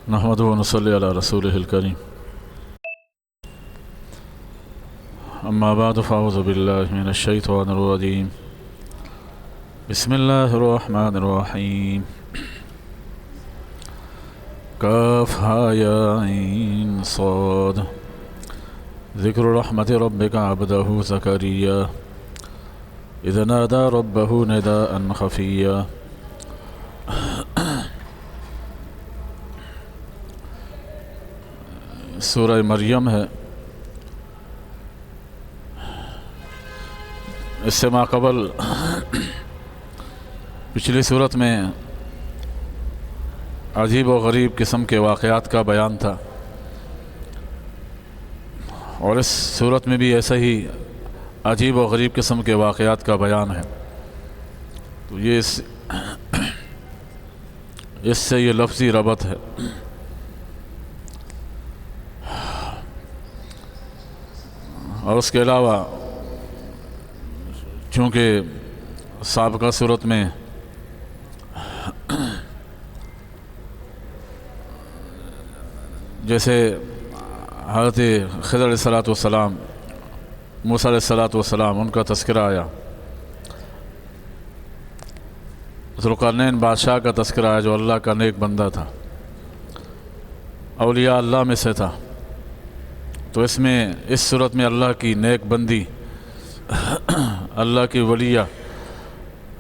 نحمدہ و نصلی علی رسولہ الکریم اما بعد فاعوذ باللہ من الشیطان الرجیم بسم اللہ الرحمن الرحیم کاف ہا یا عین صاد ذکر رحمت ربک عبدہ زکریا اذ نادى ربه نداء خفيا سورہ مریم ہے. اس سے ماقبل پچھلی صورت میں عجیب و غریب قسم کے واقعات کا بیان تھا، اور اس صورت میں بھی ایسا ہی عجیب و غریب قسم کے واقعات کا بیان ہے. تو یہ اس سے یہ لفظی ربط ہے. اور اس کے علاوہ چونکہ سابقہ صورت میں جیسے حضرت خضر علیہ السلام، موسیٰ علیہ السلام ان کا تذکرہ آیا، ذوالقرنین بادشاہ کا تذکرہ آیا جو اللہ کا نیک بندہ تھا، اولیاء اللہ میں سے تھا. تو اس صورت میں اللہ کی نیک بندی، اللہ کی ولیہ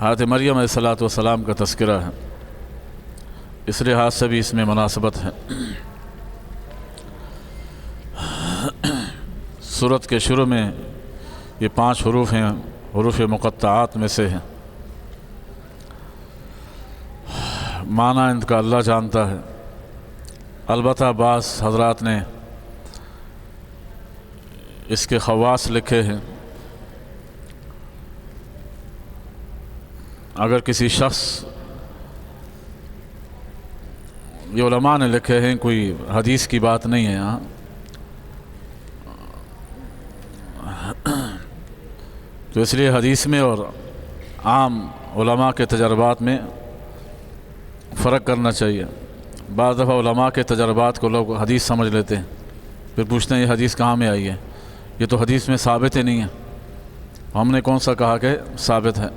حضرت مریم علیہ السلام کا تذکرہ ہے. اس لحاظ سے بھی اس میں مناسبت ہے. صورت کے شروع میں یہ 5 حروف ہیں، حروف مقطعات میں سے ہیں. معنی ان کا اللہ جانتا ہے. البتہ بعض حضرات نے اس کے خواص لکھے ہیں. اگر کسی شخص، یہ علماء نے لکھے ہیں، کوئی حدیث کی بات نہیں ہے یہاں، تو اس لیے حدیث میں اور عام علماء کے تجربات میں فرق کرنا چاہیے. بعض دفعہ علماء کے تجربات کو لوگ حدیث سمجھ لیتے ہیں، پھر پوچھتے ہیں یہ حدیث کہاں میں آئی ہے، یہ تو حدیث میں ثابت ہی نہیں ہے، ہم نے کون سا کہا کہ ثابت ہے.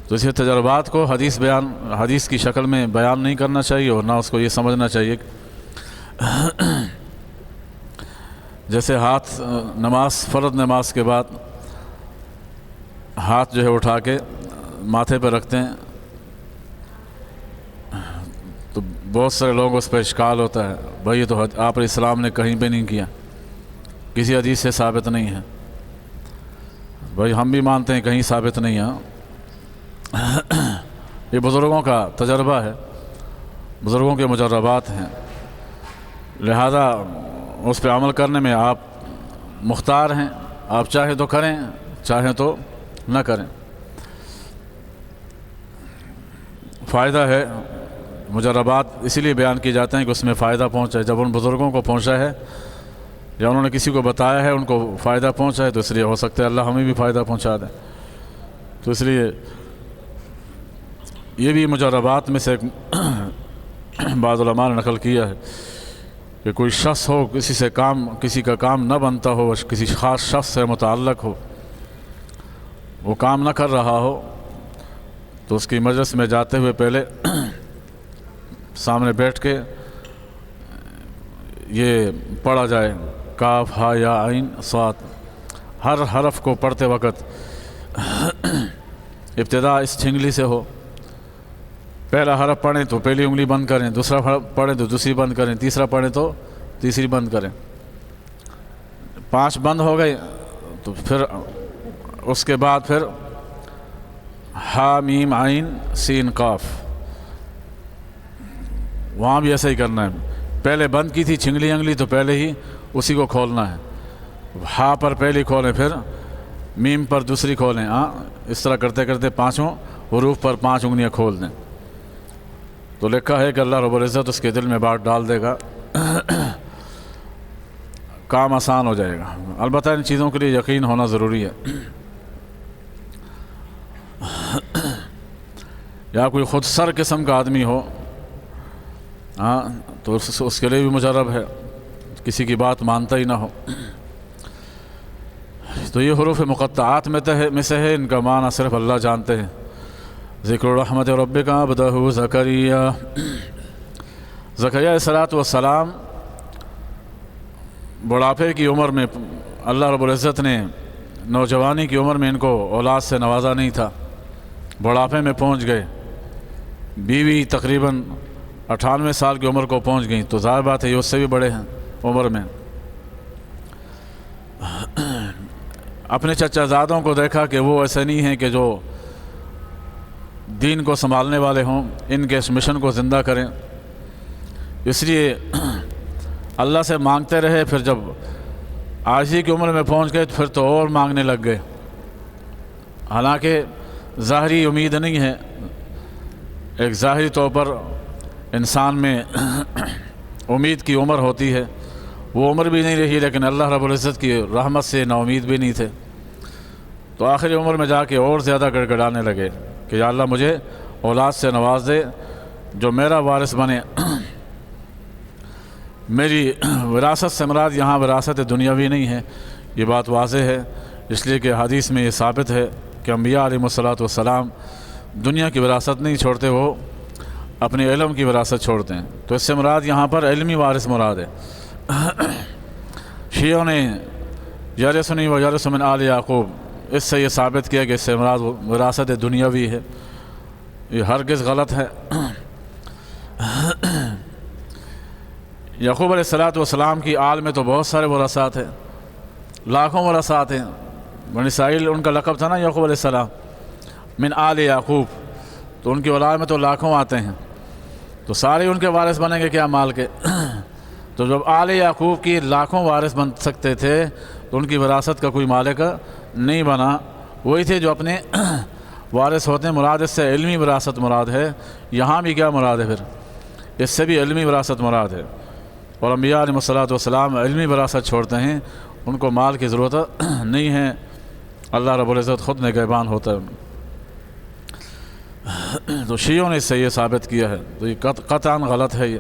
تو اسی تجربات کو حدیث کی شکل میں بیان نہیں کرنا چاہیے، اور نہ اس کو یہ سمجھنا چاہیے جیسے ہاتھ فرض نماز کے بعد ہاتھ جو ہے اٹھا کے ماتھے پہ رکھتے ہیں، تو بہت سارے لوگوں کو اس پہ اشکال ہوتا ہے، بھائی یہ تو آپ علیہ السلام نے کہیں پہ نہیں کیا، کسی حدیث سے ثابت نہیں ہے. بھائی ہم بھی مانتے ہیں کہیں ثابت نہیں ہے. یہ بزرگوں کا تجربہ ہے، بزرگوں کے مجربات ہیں، لہذا اس پہ عمل کرنے میں آپ مختار ہیں. آپ چاہیں تو کریں، چاہیں تو نہ کریں. فائدہ ہے، مجربات اسی لیے بیان کیے جاتے ہیں کہ اس میں فائدہ پہنچا. جب ان بزرگوں کو پہنچا ہے یا انہوں نے کسی کو بتایا ہے، ان کو فائدہ پہنچا ہے، تو اس لیے ہو سکتا ہے اللہ ہمیں بھی فائدہ پہنچا دے. تو اس لیے یہ بھی مجربات میں سے بعض علماء نے نقل کیا ہے کہ کوئی شخص ہو، کسی کا کام نہ بنتا ہو، کسی خاص شخص سے متعلق ہو، وہ کام نہ کر رہا ہو، تو اس کی مجلس میں جاتے ہوئے پہلے سامنے بیٹھ کے یہ پڑھا جائے کاف ہا یا عین صاد. ہر حرف کو پڑھتے وقت ابتدا اس چھنگلی سے ہو. پہلا حرف پڑھیں تو پہلی انگلی بند کریں، دوسرا حرف پڑھیں تو دوسری بند کریں، تیسرا پڑھیں تو تیسری بند کریں. 5 بند ہو گئے تو پھر اس کے بعد پھر ہا میم عین سین قاف، وہاں بھی ایسا ہی کرنا ہے. پہلے بند کی تھی چھنگلی انگلی تو پہلے ہی اسی کو کھولنا ہے. ہا پر پہلی کھولیں، پھر میم پر دوسری کھولیں. اس طرح کرتے کرتے 5 حروف پر 5 انگلیاں کھول دیں. تو لکھا ہے کہ اللہ رب العزت اس کے دل میں بات ڈال دے گا، کام آسان ہو جائے گا. البتہ ان چیزوں کے لیے یقین ہونا ضروری ہے. یا کوئی خود سر قسم کا آدمی ہو، تو اس کے لیے بھی مجرب ہے، کسی کی بات مانتا ہی نہ ہو۔ تو یہ حروف مقطعات میں سے ہے، ان کا معنی صرف اللہ جانتے ہیں۔ ذکر رحمت ربک عبدہ زکریا، زکریا علیہ السلام بڑھاپے کی عمر میں اللہ رب العزت نے نوجوانی کی عمر میں ان کو اولاد سے نوازا نہیں تھا، بڑھاپے میں پہنچ گئے، بیوی تقریباً 98 سال کی عمر کو پہنچ گئیں، تو ظاہر بات ہے یہ اس سے بھی بڑے ہیں عمر میں۔ اپنے چچا زادوں کو دیکھا کہ وہ ایسے نہیں ہیں کہ جو دین کو سنبھالنے والے ہوں، ان کے اس مشن کو زندہ کریں، اس لیے اللہ سے مانگتے رہے۔ پھر جب عاجزی کی عمر میں پہنچ گئے تو پھر تو اور مانگنے لگ گئے، حالانکہ ظاہری امید نہیں ہے، ایک ظاہری طور پر انسان میں امید کی عمر ہوتی ہے، وہ عمر بھی نہیں رہی، لیکن اللہ رب العزت کی رحمت سے نا امید بھی نہیں تھے، تو آخری عمر میں جا کے اور زیادہ گڑ گڑانے لگے کہ یا اللہ مجھے اولاد سے نواز دے جو میرا وارث بنے۔ میری وراثت سے مراد یہاں وراثت دنیاوی نہیں ہے، یہ بات واضح ہے، اس لیے کہ حدیث میں یہ ثابت ہے کہ انبیاء علیہ السلام دنیا کی وراثت نہیں چھوڑتے، وہ اپنے علم کی وراثت چھوڑتے ہیں، تو اس سے مراد یہاں پر علمی وارث مراد ہے۔ شیعوں نے یرثنی و یرث من آل یعقوب، اس سے یہ ثابت کیا کہ اس سے مراد وراثت دنیاوی ہے، یہ ہرگز غلط ہے۔ یعقوب علیہ السلام کی آل میں تو بہت سارے ورثات ہیں، لاکھوں ورثات ہیں، بنی اسرائیل ان کا لقب تھا نا یعقوب علیہ السلام، من آل یعقوب، تو ان کی اولاد میں تو لاکھوں آتے ہیں، تو سارے ان کے وارث بنیں گے کیا مال کے؟ تو جب آل یعقوب کی لاکھوں وارث بن سکتے تھے تو ان کی وراثت کا کوئی مالک نہیں بنا، وہی تھے جو اپنے وارث ہوتے ہیں۔ مراد اس سے علمی وراثت مراد ہے، یہاں بھی کیا مراد ہے پھر؟ اس سے بھی علمی وراثت مراد ہے، اور انبیاء علیہ السلام علمی وراثت چھوڑتے ہیں، ان کو مال کی ضرورت نہیں ہے، اللہ رب العزت خود نگہبان ہوتا ہے۔ تو شیعوں نے اس سے یہ ثابت کیا ہے، تو یہ قطعاً غلط ہے۔ یہ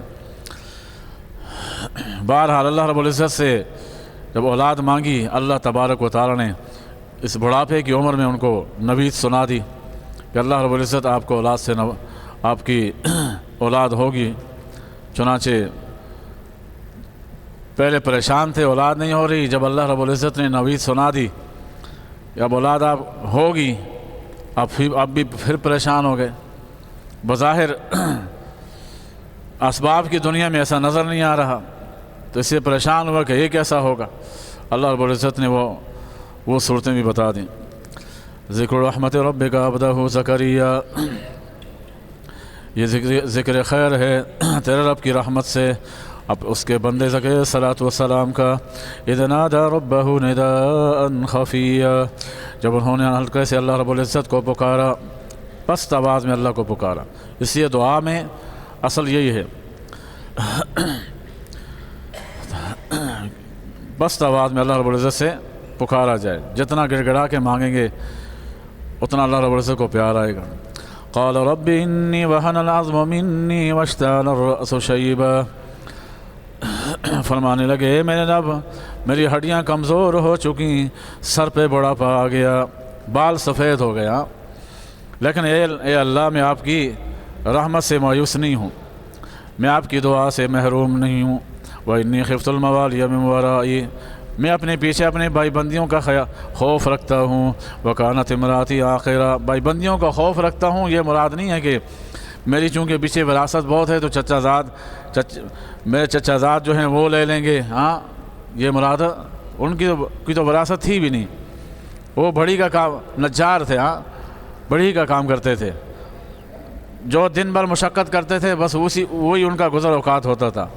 بہرحال اللہ رب العزت سے جب اولاد مانگی، اللہ تبارک و تعالیٰ نے اس بڑھاپے کی عمر میں ان کو نوید سنا دی کہ اللہ رب العزت آپ کو اولاد سے آپ کی اولاد ہوگی۔ چنانچہ پہلے پریشان تھے اولاد نہیں ہو رہی، جب اللہ رب العزت نے نوید سنا دی کہ اب اولاد آپ ہوگی، اب بھی پھر پریشان ہو گئے۔ بظاہر اسباب کی دنیا میں ایسا نظر نہیں آ رہا، تو اس سے پریشان ہوا کہ یہ کیسا ہوگا۔ اللہ رب العزت نے وہ صورتیں بھی بتا دیں۔ ذکر رحمت ربک عبدہ زکریا، یہ ذکر خیر ہے تیرے رب کی رحمت سے اب اس کے بندے زکریا صلاۃ والسلام کا۔ اذ نادى ربہ نداء خفیا، جب انہوں نے ہلکے سے اللہ رب العزت کو پکارا، پست آواز میں اللہ کو پکارا۔ اس لیے دعا میں اصل یہی ہے، پست آواز میں اللہ رب العزت سے پکارا جائے، جتنا گڑ گڑا کے مانگیں گے اتنا اللہ رب العزت کو پیار آئے گا۔ قال رب انی وہن العظم منی واشتعل الرأس شیبا، فرمانے لگے اے میرے رب میری ہڈیاں کمزور ہو چکی، سر پہ بڑھاپا آ گیا، بال سفید ہو گیا، لیکن اے اللہ میں آپ کی رحمت سے مایوس نہیں ہوں، میں آپ کی دعا سے محروم نہیں ہوں۔ وَإِنِّي خِفْتُ الْمَوَالِيَ مِنْ وَرَائِي، میں اپنے پیچھے اپنے بھائی بندیوں کا خوف رکھتا ہوں۔ وَكَانَتِ امْرَأَتِي عَاقِرًا، بھائی بندیوں کا خوف رکھتا ہوں، یہ مراد نہیں ہے کہ میری چونکہ پیچھے وراثت بہت ہے تو میرے چچا زاد جو ہیں وہ لے لیں گے، ہاں یہ مراد ان کی تو وراثت تھی بھی نہیں، وہ بڑی کا کام نجار تھے، ہاں بڑی کا کام کرتے تھے، جو دن بھر مشقت کرتے تھے بس وہی ان کا گزر اوقات ہوتا تھا،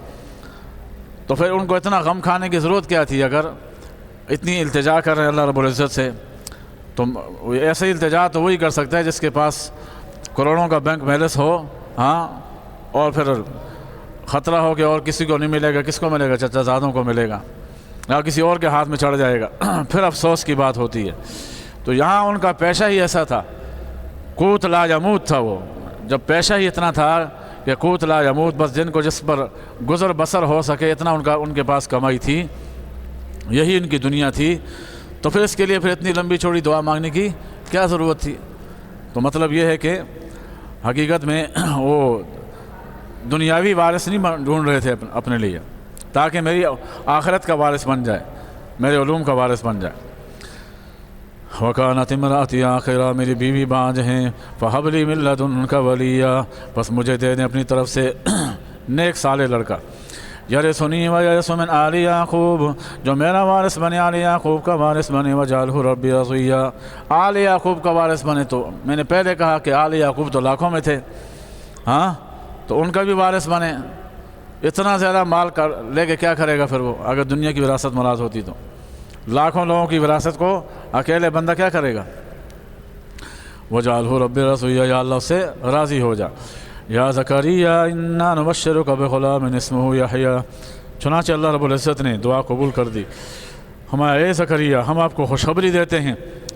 تو پھر ان کو اتنا غم کھانے کی ضرورت کیا تھی؟ اگر اتنی التجا کر رہے ہیں اللہ رب العزت سے، تو ایسے التجا تو وہی کر سکتا ہے جس کے پاس کروڑوں کا بینک بیلنس ہو، ہاں اور پھر خطرہ ہو کہ اور کسی کو نہیں ملے گا، کس کو ملے گا؟ چچا زادوں کو ملے گا یا کسی اور کے ہاتھ میں چڑھ جائے گا، پھر افسوس کی بات ہوتی ہے۔ تو یہاں ان کا پیشہ ہی ایسا تھا، قوت لا یموت تھا، وہ جب پیشہ ہی اتنا تھا یقوت لا یموت، بس جن کو جس پر گزر بسر ہو سکے اتنا ان کے پاس کمائی تھی، یہی ان کی دنیا تھی، تو پھر اس کے لیے پھر اتنی لمبی چوڑی دعا مانگنے کی کیا ضرورت تھی؟ تو مطلب یہ ہے کہ حقیقت میں وہ دنیاوی وارث نہیں ڈھونڈ رہے تھے اپنے لیے، تاکہ میری آخرت کا وارث بن جائے، میرے علوم کا وارث بن جائے۔ وَكَانَتِ امْرَأَتِي عَاقِرًا، میری بیوی بانجھ ہیں، فَهَبْ لِي مِن لَّدُنكَ وَلِيًّا، بس مجھے دے دیں اپنی طرف سے نیک صالح لڑکا، یرثنی ویرث من آل یعقوب، جو میرا وارث بنے، آل یعقوب کا وارث بنے، وجعلہ ربی رضیٰ، آل یعقوب کا وارث بنے۔ تو میں نے پہلے کہا کہ آل یعقوب تو لاکھوں میں تھے، ہاں، تو ان کا بھی وارث بنے۔ اتنا زیادہ مال لے کے کیا کرے گا پھر وہ، اگر دنیا کی وراثت مراد ہوتی تو لاکھوں لوگوں کی وراثت کو اکیلے بندہ کیا کرے گا؟ وجعلہ ربی رضیٰ، یا اللہ اس سے راضی ہو جا۔ یا زکریا انا نبشرک بغلام اسمہ یحییٰ، چنانچہ اللہ رب العزت نے دعا قبول کر دی، اے زکریا ہم آپ کو خوشخبری دیتے ہیں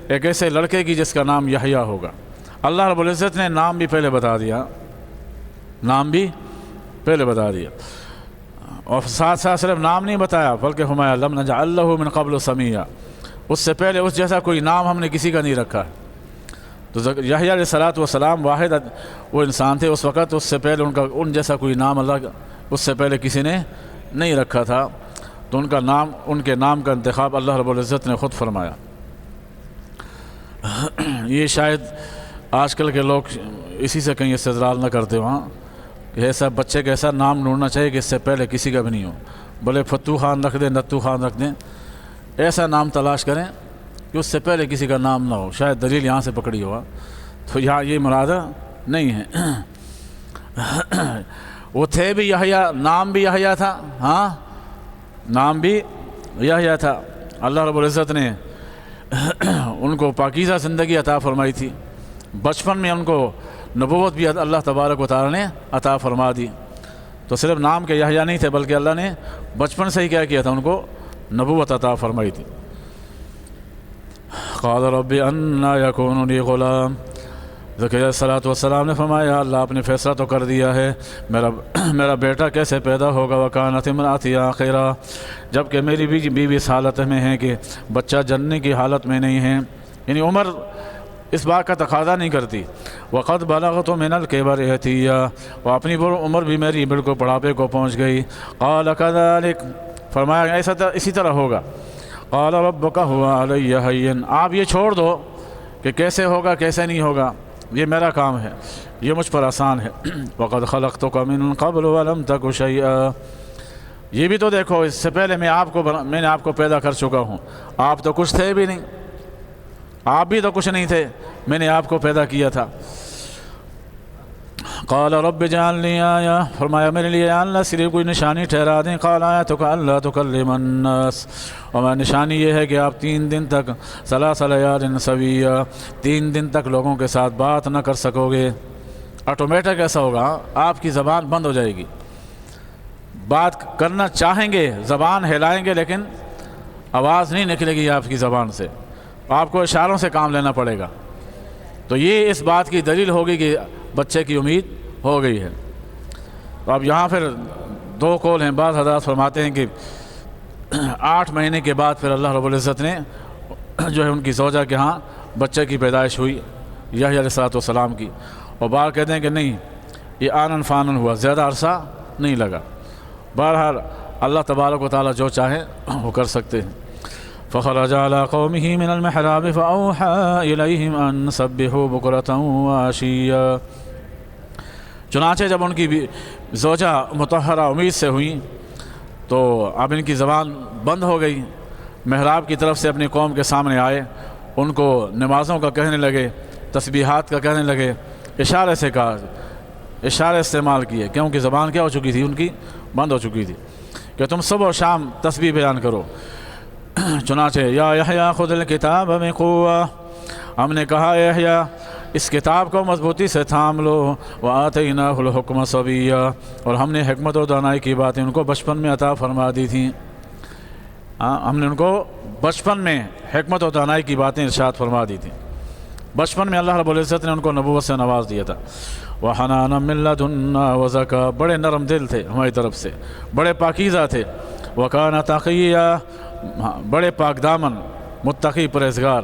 ایک ایسے لڑکے کی جس کا نام یحییٰ ہوگا۔ اللہ رب العزت نے نام بھی پہلے بتا دیا، نام بھی پہلے بتا دیا، اور ساتھ ساتھ صرف نام نہیں بتایا بلکہ ہمایا لم نجعل لہ من قبل سمیہ، اس سے پہلے اس جیسا کوئی نام ہم نے کسی کا نہیں رکھا۔ تو یحییٰ علیہ السلام واحد وہ انسان تھے اس وقت، اس سے پہلے ان جیسا کوئی نام اللہ اس سے پہلے کسی نے نہیں رکھا تھا، تو ان کے نام کا انتخاب اللہ رب العزت نے خود فرمایا۔ یہ شاید آج کل کے لوگ اسی سے کہیں استدلال نہ کرتے وہاں کہ ایسا بچے کا ایسا نام ڈھونڈنا چاہیے کہ اس سے پہلے کسی کا بھی نہیں ہو، بھلے فتو خان رکھ دیں، نتو خان رکھ دیں، ایسا نام تلاش کریں کہ اس سے پہلے کسی کا نام نہ ہو، شاید دلیل یہاں سے پکڑی ہوا، تو یہاں یہ مراد نہیں ہے۔ وہ تھے بھی یحییٰ، نام بھی یحییٰ تھا، ہاں نام بھی یحییٰ تھا۔ اللہ رب العزت نے ان کو پاکیزہ زندگی عطا فرمائی تھی، بچپن میں ان کو نبوت بھی اللہ تبارک و تعالی نے عطا فرما دی، تو صرف نام کے یحییٰ نہیں تھے بلکہ اللہ نے بچپن سے ہی کیا تھا، ان کو نبوت عطا فرمائی تھی۔ قال رب انا یکون لی غلام، زکریا علیہ السلام نے فرمایا اللہ آپ نے فیصلہ تو کر دیا ہے، میرا بیٹا کیسے پیدا ہوگا، وکانت امراتی عاقرا، جبکہ میری بیوی اس حالت میں ہے کہ بچہ جننے کی حالت میں نہیں ہے، یعنی عمر اس بات کا تقاضا نہیں کرتی۔ وقد بلغت من الکبر عتیہ، اور اپنی عمر بھی میری بالکل بڑھاپے کو پہنچ گئی۔ قال کذلک، فرمایا اسی طرح ہوگا۔ قال ربک هو علی ہین، آپ یہ چھوڑ دو کہ کیسے ہوگا کیسے نہیں ہوگا، یہ میرا کام ہے، یہ مجھ پر آسان ہے۔ وقد خلقتک من قبل ولم تک شیئا، یہ بھی تو دیکھو اس سے پہلے میں نے آپ کو پیدا کر چکا ہوں، آپ تو کچھ تھے بھی نہیں، آپ بھی تو کچھ نہیں تھے، میں نے آپ کو پیدا کیا تھا۔ قال رب اجعلنی آیہ، فرمایا میرے لیے یا اللہ صرف کوئی نشانی ٹھہرا دیں۔ قال آیتک الا تکلم الناس، اور نشانی یہ ہے کہ آپ 3 دن تک ثلاث لیال سویہ، 3 دن تک لوگوں کے ساتھ بات نہ کر سکو گے۔ آٹومیٹک ایسا ہوگا، آپ کی زبان بند ہو جائے گی، بات کرنا چاہیں گے زبان ہلائیں گے لیکن آواز نہیں نکلے گی آپ کی زبان سے، آپ کو اشاروں سے کام لینا پڑے گا۔ تو یہ اس بات کی دلیل ہوگی کہ بچے کی امید ہو گئی ہے۔ تو اب یہاں پھر 2 قول ہیں، بعض حضرات فرماتے ہیں کہ 8 مہینے کے بعد پھر اللہ رب العزت نے جو ہے ان کی زوجہ کے ہاں بچے کی پیدائش ہوئی یحییٰ علیہ السلام کی، اور بعض کہتے ہیں کہ نہیں یہ آنن فانن ہوا، زیادہ عرصہ نہیں لگا۔ بہرحال اللہ تبارک و تعالی جو چاہے وہ کر سکتے ہیں۔ فخرج على قومه من المحراب فأوحى إليهم أن سبحوا بكرة وعشيا، چنانچہ جب ان کی زوجہ مطہرہ امید سے ہوئیں تو اب ان کی زبان بند ہو گئی، محراب کی طرف سے اپنی قوم کے سامنے آئے، ان کو نمازوں کا کہنے لگے، تسبیحات کا کہنے لگے، اشارے سے کہا، اشارے استعمال کیے، کیونکہ زبان کیا ہو چکی تھی ان کی، بند ہو چکی تھی، کہ تم صبح و شام تسبیح بیان کرو۔ چنانچہ یا یحییٰ خذ الکتاب بقوہ، ہم نے کہا یحییٰ اس کتاب کو مضبوطی سے تھام لو، وآتیناہ الحکم صبیہ، اور ہم نے حکمت و دانائی کی باتیں ان کو بچپن میں عطا فرما دی تھیں، ہم نے ان کو بچپن میں حکمت و دانائی کی باتیں ارشاد فرما دی تھیں۔ بچپن میں اللہ رب العزت نے ان کو نبوت سے نواز دیا تھا۔ وَحَنَانًا مِن لَدُنَّا وَزَكَاةً، بڑے نرم دل تھے ہماری طرف سے، بڑے پاکیزہ تھے۔ وَكَانَ تَقِيًّا، بڑے پاک دامن، متقی پرہیزگار۔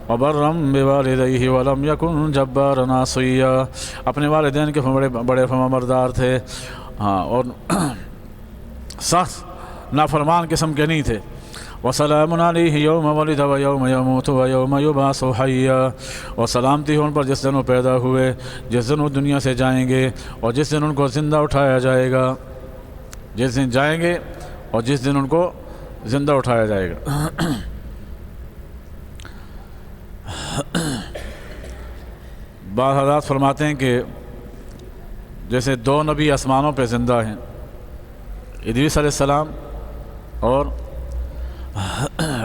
وَبَرًّا بِوَالِدَيْهِ وَلَمْ يَكُنْ جَبَّارًا عَصِيًّا، اپنے والدین کے بڑے فرمانبردار تھے، اور سخت نافرمان قسم کے نہیں تھے۔ وَسَلَامٌ عَلَيْهِ يَوْمَ وَلِدَ وَيَوْمَ يَمُوتُ وَيَوْمَ يُبْعَثُ حَيًّا، اور سلامتی ہو ان پر جس دن وہ پیدا ہوئے، جس دن وہ دنیا سے جائیں گے، اور جس دن ان کو زندہ اٹھایا جائے گا، جس دن جائیں گے اور جس دن ان کو زندہ اٹھایا جائے گا۔ بعض حضرات فرماتے ہیں کہ جیسے دو نبی آسمانوں پہ زندہ ہیں، ادریس علیہ السلام اور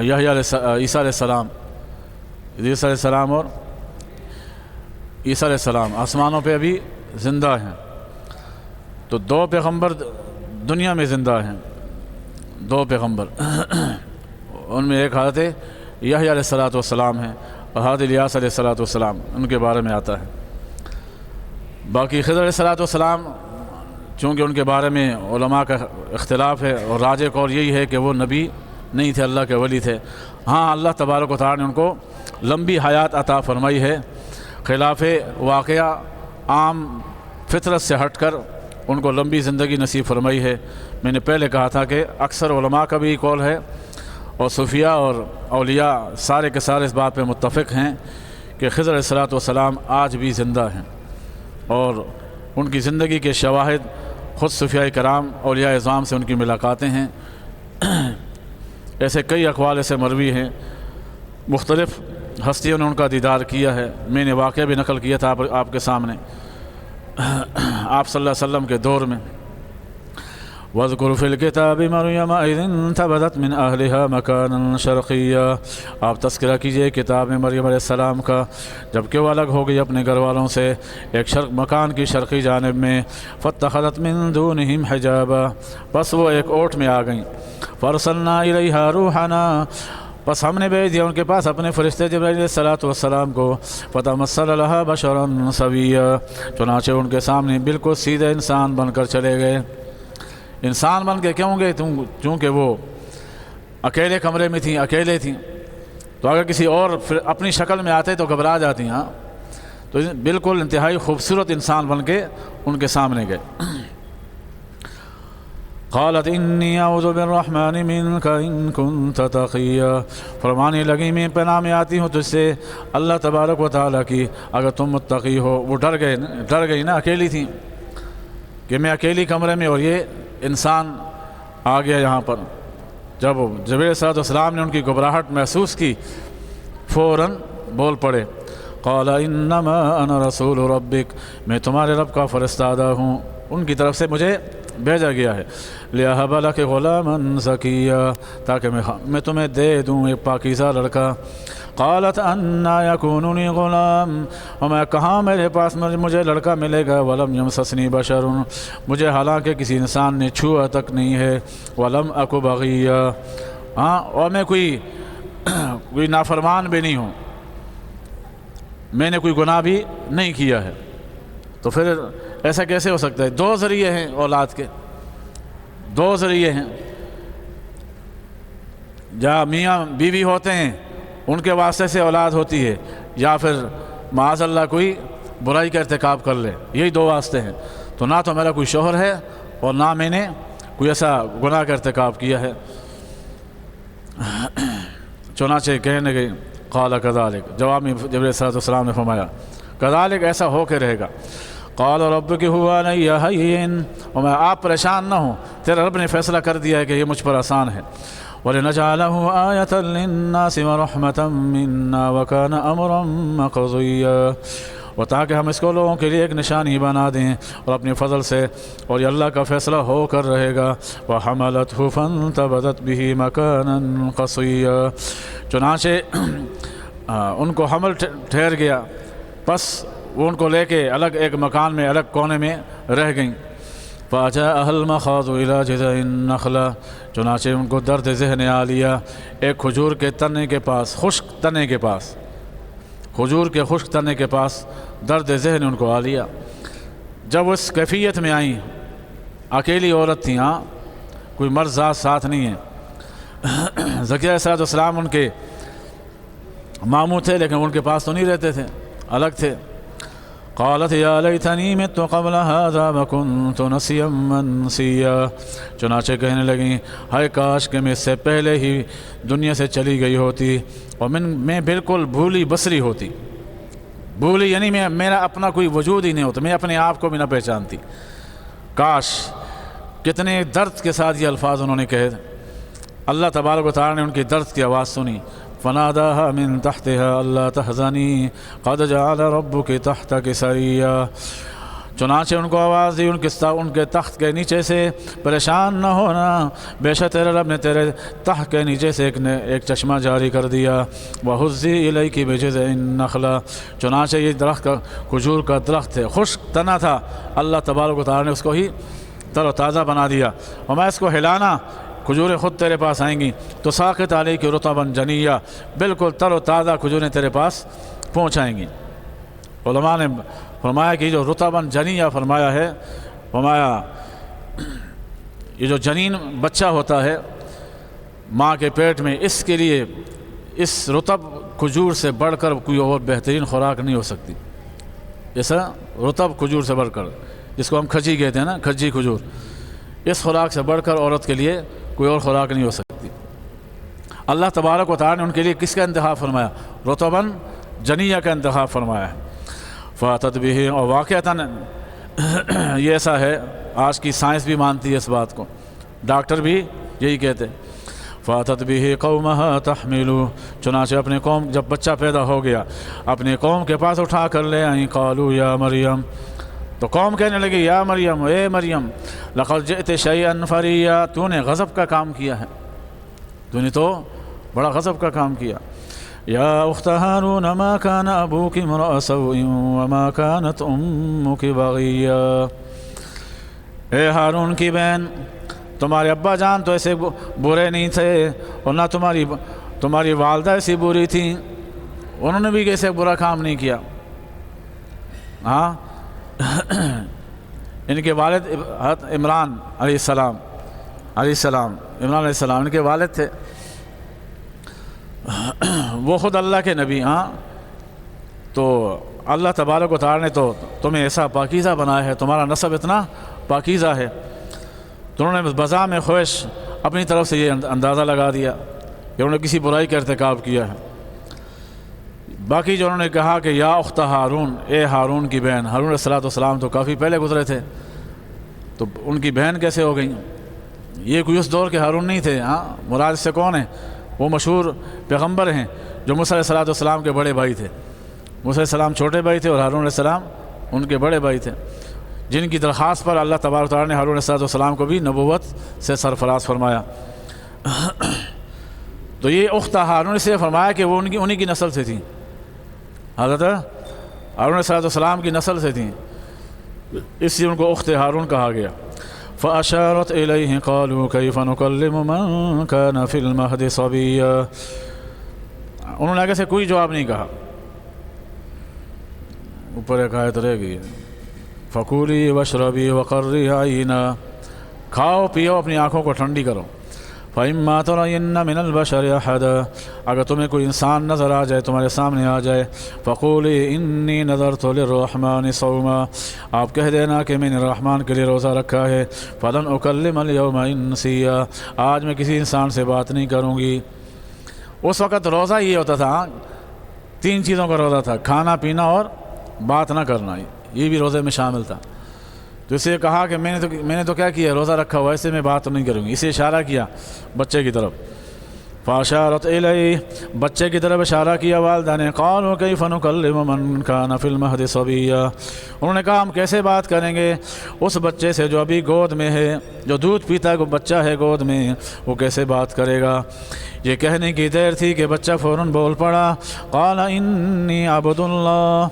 یحییٰ عیسیٰ علیہ السلام، ادریس علیہ السلام اور عیسیٰ علیہ السلام آسمانوں پہ ابھی زندہ ہیں، تو دو پیغمبر دنیا میں زندہ ہیں، دو پیغمبر، ان میں ایک حضرت یحییٰ علیہ السلام ہیں اور حضرت الیاس علیہ السلام، ان کے بارے میں آتا ہے۔ باقی خضر علیہ السلام چونکہ ان کے بارے میں علماء کا اختلاف ہے، اور راجح قول یہی ہے کہ وہ نبی نہیں تھے، اللہ کے ولی تھے۔ ہاں اللہ تبارک و تعالی نے ان کو لمبی حیات عطا فرمائی ہے، خلاف واقعہ عام فطرت سے ہٹ کر ان کو لمبی زندگی نصیب فرمائی ہے۔ میں نے پہلے کہا تھا کہ اکثر علماء کا بھی قول ہے، اور صوفیاء اور اولیاء سارے کے سارے اس بات پہ متفق ہیں کہ خضر علیہ السلام آج بھی زندہ ہیں، اور ان کی زندگی کے شواہد خود صوفیاء کرام اولیاء اعظام سے ان کی ملاقاتیں ہیں۔ ایسے کئی اقوال ایسے مروی ہیں، مختلف ہستیوں نے ان کا دیدار کیا ہے۔ میں نے واقعہ بھی نقل کیا تھا آپ کے سامنے، آپ صلی اللہ علیہ وسلم کے دور میں۔ وَاذْكُرْ فِي الْكِتَابِ مَرْيَمَ إِذِ انتَبَذَتْ مِنْ أَهْلِهَا مَكَانًا شَرْقِيًّا، آپ تذکرہ کیجئے کتاب میں مریم علیہ السلام کا، جبکہ وہ الگ ہو گئی اپنے گھر والوں سے ایک مکان کی شرقی جانب میں۔ فَاتَّخَذَتْ مِن دُونِهِمْ حِجَابًا، بس وہ ایک اوٹ میں آ گئیں۔ فَأَرْسَلْنَا إِلَيْهَا رُوحَنَا، بس ہم نے بھیج دیا ان کے پاس اپنے فرشتے جبرائیل علیہ السلام کو۔ فَتَمَثَّلَ لَهَا بَشَرًا سَوِيًّا، چنانچہ ان کے سامنے بالکل سیدھے انسان بن کر چلے گئے۔ انسان بن کے کیوں گئے؟ چونکہ وہ اکیلے کمرے میں تھیں، اکیلے تھیں، تو اگر کسی اور اپنی شکل میں آتے تو گھبرا جاتی، ہاں، تو بالکل انتہائی خوبصورت انسان بن کے ان کے سامنے گئے۔ قالت انی اعوذ بالرحمن منک ان کنت تقیا، فرمانے لگی میں پناہ میں آتی ہوں تجھ سے اللہ تبارک و تعالیٰ کی اگر تم متقی ہو۔ وہ ڈر گئی نا، اکیلی تھیں کہ میں اکیلی کمرے میں اور یہ انسان آ گیا یہاں پر۔ جب جبرائیل علیہ السلام نے ان کی گھبراہٹ محسوس کی، فوراً بول پڑے، قال انما انا رسول ربک، میں تمہارے رب کا فرستادہ ہوں، ان کی طرف سے مجھے بھیجا گیا ہے۔ لِأَهَبَ لَكِ غُلَامًا زَكِيًّا، تاکہ میں تمہیں دے دوں ایک پاکیزہ لڑکا۔ قالت انا یکون لی غلام، اور میں کہاں میرے پاس مجھے لڑکا ملے گا، ولم یمسسنی بشر، مجھے حالانکہ کسی انسان نے چھوا تک نہیں ہے، ولم اک بغیا، ہاں، اور میں کوئی نافرمان بھی نہیں ہوں، میں نے کوئی گناہ بھی نہیں کیا ہے۔ تو پھر ایسا کیسے ہو سکتا ہے؟ دو ذریعے ہیں اولاد کے، دو ذریعے ہیں، جہاں میاں بیوی ہوتے ہیں ان کے واسطے سے اولاد ہوتی ہے، یا پھر معاذ اللہ کوئی برائی کا ارتکاب کر لے، یہی دو واسطے ہیں۔ تو نہ تو میرا کوئی شوہر ہے اور نہ میں نے کوئی ایسا گناہ کا ارتکاب کیا ہے۔ چنانچہ کہنے گئی، قال کذالک، جواب میں جبرائیل صلی اللہ علیہ وسلم نے فرمایا کذالک، ایسا ہو کے رہے گا۔ قال ربک هو علی ہین، اور میں آپ پریشان نہ ہوں، تیرا رب نے فیصلہ کر دیا ہے کہ یہ مجھ پر آسان ہے۔ وَلِنَجْعَلَهُ آیَةً لِلنَّاسِ وَرَحْمَةً مِنَّا وَكَانَ أَمْرًا مَقْضِيًّا، اور تاکہ ہم اس کو لوگوں کے لیے ایک نشانی بنا دیں اور اپنے فضل سے، اور یہ اللہ کا فیصلہ ہو کر رہے گا۔ وَحَمَلَتْهُ فَانْتَبَذَتْ بِهِ مَكَانًا قَصِيًّا، چنانچہ ان کو حمل ٹھہر گیا، پس وہ ان کو لے کے الگ ایک مکان میں، الگ کونے میں رہ گئیں۔ فَأَجَاءَهَا الْمَخَاضُ إِلَىٰ جِذْعِ النَّخْلَةِ، چنانچہ ان کو درد ذہن آ لیا ایک کھجور کے تنے کے پاس، خشک تنے کے پاس، کھجور کے خشک تنے کے پاس درد ذہن ان کو آ لیا۔ جب وہ اس کیفیت میں آئیں، اکیلی عورت تھیں، ہاں کوئی مرد ذات ساتھ نہیں ہے۔ زکریا علیہ السلام ان کے ماموں تھے، لیکن ان کے پاس تو نہیں رہتے تھے، الگ تھے۔ قالت یا لیتنی مت قبل ھذا وکنت نسیا منسیا، چنانچہ کہنے لگیں ہائے کاش کہ میں اس سے پہلے ہی دنیا سے چلی گئی ہوتی اور میں بالکل بھولی بسری ہوتی۔ بھولی یعنی میرا اپنا کوئی وجود ہی نہیں ہوتا، میں اپنے آپ کو بھی نہ پہچانتی۔ کاش، کتنے درد کے ساتھ یہ الفاظ انہوں نے کہے۔ اللہ تبارک و تعالیٰ نے ان کی درد کی آواز سنی۔ فناداها من تحتها الا تحزنی قد جعل ربک تحتک سریا، چنانچہ ان کو آواز دی ان کے تخت کے نیچے سے، پریشان نہ ہونا، بے شک تیرے رب نے تیرے تخت کے نیچے سے ایک چشمہ جاری کر دیا۔ وَحُزِّي إِلَيْكِ بِجِذْعِ النَّخْلَةِ، چنانچہ یہ درخت کا کھجور کا درخت ہے، خشک تنا تھا، اللہ تبارک و تعالیٰ نے اس کو ہی تر و تازہ بنا دیا۔ اور میں اس کو ہلانا، کھجوریں خود تیرے پاس آئیں گی، تو ساقط علیک رطبا جنیا، بالکل تر و تازہ کھجوریں تیرے پاس پہنچائیں گی۔ علماء نے فرمایا کہ جو رطبا جنیا فرمایا ہے، فرمایا یہ جو جنین بچہ ہوتا ہے ماں کے پیٹ میں، اس کے لیے اس رطب کھجور سے بڑھ کر کوئی اور بہترین خوراک نہیں ہو سکتی۔ ایسا رطب کھجور سے بڑھ کر، جس کو ہم کھجی کہتے ہیں نا، کھجی کھجور، اس خوراک سے بڑھ کر عورت کے لیے کوئی اور خوراک نہیں ہو سکتی۔ اللہ تبارک و تعالیٰ نے ان کے لیے کس کا انتخاب فرمایا؟ رطباً جنیہ کا انتخاب فرمایا ہے۔ فاتت بہ، اور واقعتاً یہ ایسا ہے، آج کی سائنس بھی مانتی ہے اس بات کو، ڈاکٹر بھی یہی کہتے ہیں۔ فاتت بہ قومہا تحملہ، چنانچہ اپنے قوم، جب بچہ پیدا ہو گیا اپنے قوم کے پاس اٹھا کر لے آئیں۔ قالوا یا مریم، تو قوم کہنے لگی یا مریم، اے مریم، لقد جئت شیئا فریا، تو نے غضب کا کام کیا ہے، تو نے تو بڑا غضب کا کام کیا۔ یا اخت ہارون ما کان ابوک امرأ سوء وما کانت امک بغیا، اے ہارون کی بہن، تمہارے ابا جان تو ایسے برے نہیں تھے، اور نہ تمہاری والدہ ایسی بری تھیں، انہوں نے بھی کیسے برا کام نہیں کیا۔ ہاں، ان کے والد حضرت عمران علیہ السلام، عمران علیہ السلام ان کے والد تھے، وہ خود اللہ کے نبی۔ ہاں، تو اللہ تبارک و تعالیٰ نے تو تمہیں ایسا پاکیزہ بنایا ہے، تمہارا نسب اتنا پاکیزہ ہے، تو انہوں نے بذا میں خواہش اپنی طرف سے یہ اندازہ لگا دیا کہ انہوں نے کسی برائی کا ارتکاب کیا ہے۔ باقی جو انہوں نے کہا کہ یا اخت ہارون، اے ہارون کی بہن، ہارون علیہ السلام تو کافی پہلے گزرے تھے، تو ان کی بہن کیسے ہو گئیں؟ یہ کوئی اس دور کے ہارون نہیں تھے۔ ہاں، مراد سے کون ہیں؟ وہ مشہور پیغمبر ہیں جو موسیٰ علیہ السلام کے بڑے بھائی تھے۔ موسیٰ علیہ السلام چھوٹے بھائی تھے اور ہارون علیہ السلام ان کے بڑے بھائی تھے، جن کی درخواست پر اللہ تبارک و تعالیٰ نے ہارون علیہ السلام کو بھی نبوت سے سرفراز فرمایا۔ تو یہ اخت ہارون سے فرمایا کہ وہ انہی کی نسل سے تھیں، حضرت ہارون علیہ السلام کی نسل سے تھیں، اس لیے ان کو اخت ہارون کہا گیا۔ فَأَشَارَتْ إِلَيْهِ قَالُوا كَيْفَ نُكَلِّمُ مَنْ كَانَ فِي الْمَهْدِ صَبِيًّا، انہوں نے آگے سے کوئی جواب نہیں کہا۔ اوپر ایک آیت رہ گئی، فَكُولِي وَاشْرَبِي وَقَرِّي عَيْنًا، کھاؤ پیو اپنی آنکھوں کو ٹھنڈی کرو۔ فَإِمَّا تَرَيِنَّ مِنَ الْبَشَرِ أَحَدًا، اگر تمہیں کوئی انسان نظر آ جائے، تمہارے سامنے آ جائے، فَقُولِي إِنِّي نَذَرْتُ لِلرَّحْمَنِ صَوْمًا، آپ کہہ دینا کہ میں نے رحمان کے لیے روزہ رکھا ہے، فَلَنْ أُكَلِّمَ الْيَوْمَ إِنسِيًّا، آج میں کسی انسان سے بات نہیں کروں گی۔ اس وقت روزہ یہ ہوتا تھا، 3 چیزوں کا روزہ تھا، کھانا پینا اور بات نہ کرنا، یہ بھی روزے میں شامل تھا۔ تو اسے کہا کہ میں نے تو کیا کیا، روزہ رکھا ہوا، ایسے میں بات نہیں کروں گی۔ اسے اشارہ کیا بچے کی طرف، فاشارت الیہ، بچے کی طرف اشارہ کیا والدہ نے۔ قالوا کیف نکلم من کان فی المہد صبیا، انہوں نے کہا ہم کیسے بات کریں گے اس بچے سے جو ابھی گود میں ہے، جو دودھ پیتا ہے، وہ بچہ ہے گود میں، وہ کیسے بات کرے گا؟ یہ کہنے کی دیر تھی کہ بچہ فوراً بول پڑا، قال انی عبد اللہ،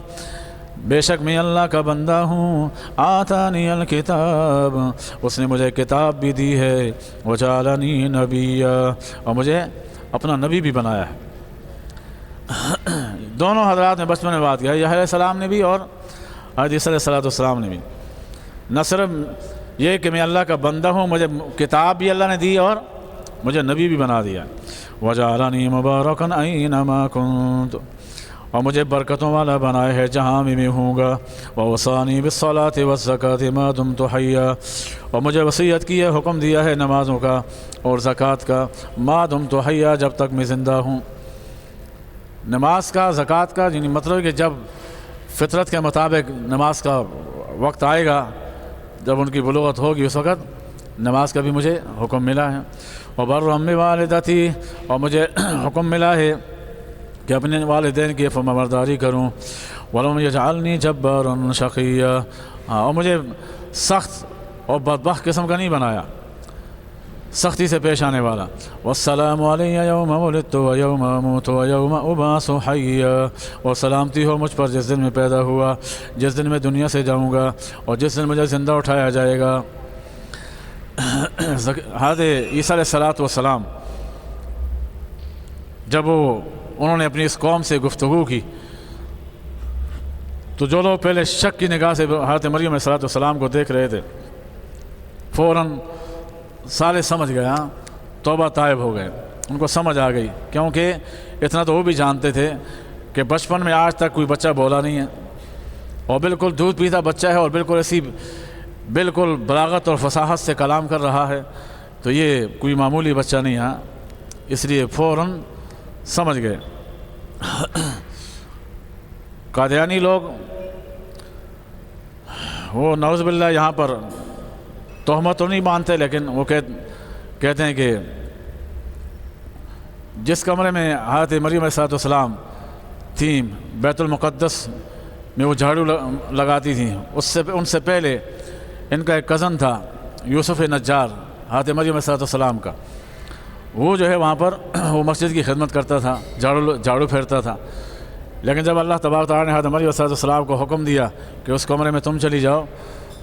بے شک میں اللہ کا بندہ ہوں، آتانی الکتاب، اس نے مجھے کتاب بھی دی ہے، وجعلنی نبیا، اور مجھے اپنا نبی بھی بنایا ہے۔ دونوں حضرات نے بچپن میں بات کیا، یحییٰ علیہ السلام نے بھی اور حضرت عیسیٰ علیہ السلام نے بھی۔ نہ صرف یہ کہ میں اللہ کا بندہ ہوں، مجھے کتاب بھی اللہ نے دی اور مجھے نبی بھی بنا دیا۔ وَجَعَلَنِي مُبَارَكًا أَيْنَمَا كُنتُ، اور مجھے برکتوں والا بنائے ہے جہاں میں ہوں گا۔ وَأَوْصَانِي بِالصَّلَاةِ وَالزَّكَاةِ مَا دُمْتُ حَيًّا، اور مجھے وصیت کی ہے، حکم دیا ہے نمازوں کا اور زکوٰۃ کا، ما دمت حیا، جب تک میں زندہ ہوں۔ نماز کا، زکوٰۃ کا، یعنی مطلب کہ جب فطرت کے مطابق نماز کا وقت آئے گا، جب ان کی بلوغت ہوگی، اس وقت نماز کا بھی مجھے حکم ملا ہے۔ وَبَرًّا بِوَالِدَتِي، اور مجھے حکم ملا ہے کہ اپنے والدین کی فرمانبرداری کروں۔ وَلَمْ يَجْعَلْنِي جَبَّارًا شَقِيًّا، اور مجھے سخت اور بدبخت قسم کا نہیں بنایا، سختی سے پیش آنے والا۔ وَالسَّلَامُ عَلَيَّ يَوْمَ وُلِدتُّ وَيَوْمَ أَمُوتُ وَيَوْمَ أُبْعَثُ حَيًّا، اور سلامتی ہو مجھ پر جس دن میں پیدا ہوا، جس دن میں دنیا سے جاؤں گا، اور جس دن مجھے زندہ اٹھایا جائے گا۔ حضرت عیسیٰ علیہ السلام جب انہوں نے اپنی اس قوم سے گفتگو کی، تو جو لوگ پہلے شک کی نگاہ سے حضرت مریم علیہ السلام کو دیکھ رہے تھے، فوراً سارے سمجھ گئے، توبہ طائب ہو گئے، ان کو سمجھ آ گئی، کیونکہ اتنا تو وہ بھی جانتے تھے کہ بچپن میں آج تک کوئی بچہ بولا نہیں ہے، اور بالکل دودھ پیتا بچہ ہے، اور بالکل ایسی بالکل بلاغت اور فصاحت سے کلام کر رہا ہے، تو یہ کوئی معمولی بچہ نہیں ہے، اس لیے فوراً سمجھ گئے۔ قادیانی لوگ وہ نعوذ باللہ یہاں پر تہمت تو نہیں مانتے، لیکن وہ کہتے ہیں کہ جس کمرے میں حضرت مریم علیہ السلام تھیں، بیت المقدس میں وہ جھاڑو لگاتی تھیں، ان سے پہلے ان کا ایک کزن تھا یوسف نجار، حضرت مریم علیہ السلام کا، وہ جو ہے وہاں پر وہ مسجد کی خدمت کرتا تھا، جھاڑو پھیرتا تھا۔ لیکن جب اللہ تبارک تعالیٰ نے حضرت مریم علیہ السلام کو حکم دیا کہ اس کمرے میں تم چلی جاؤ،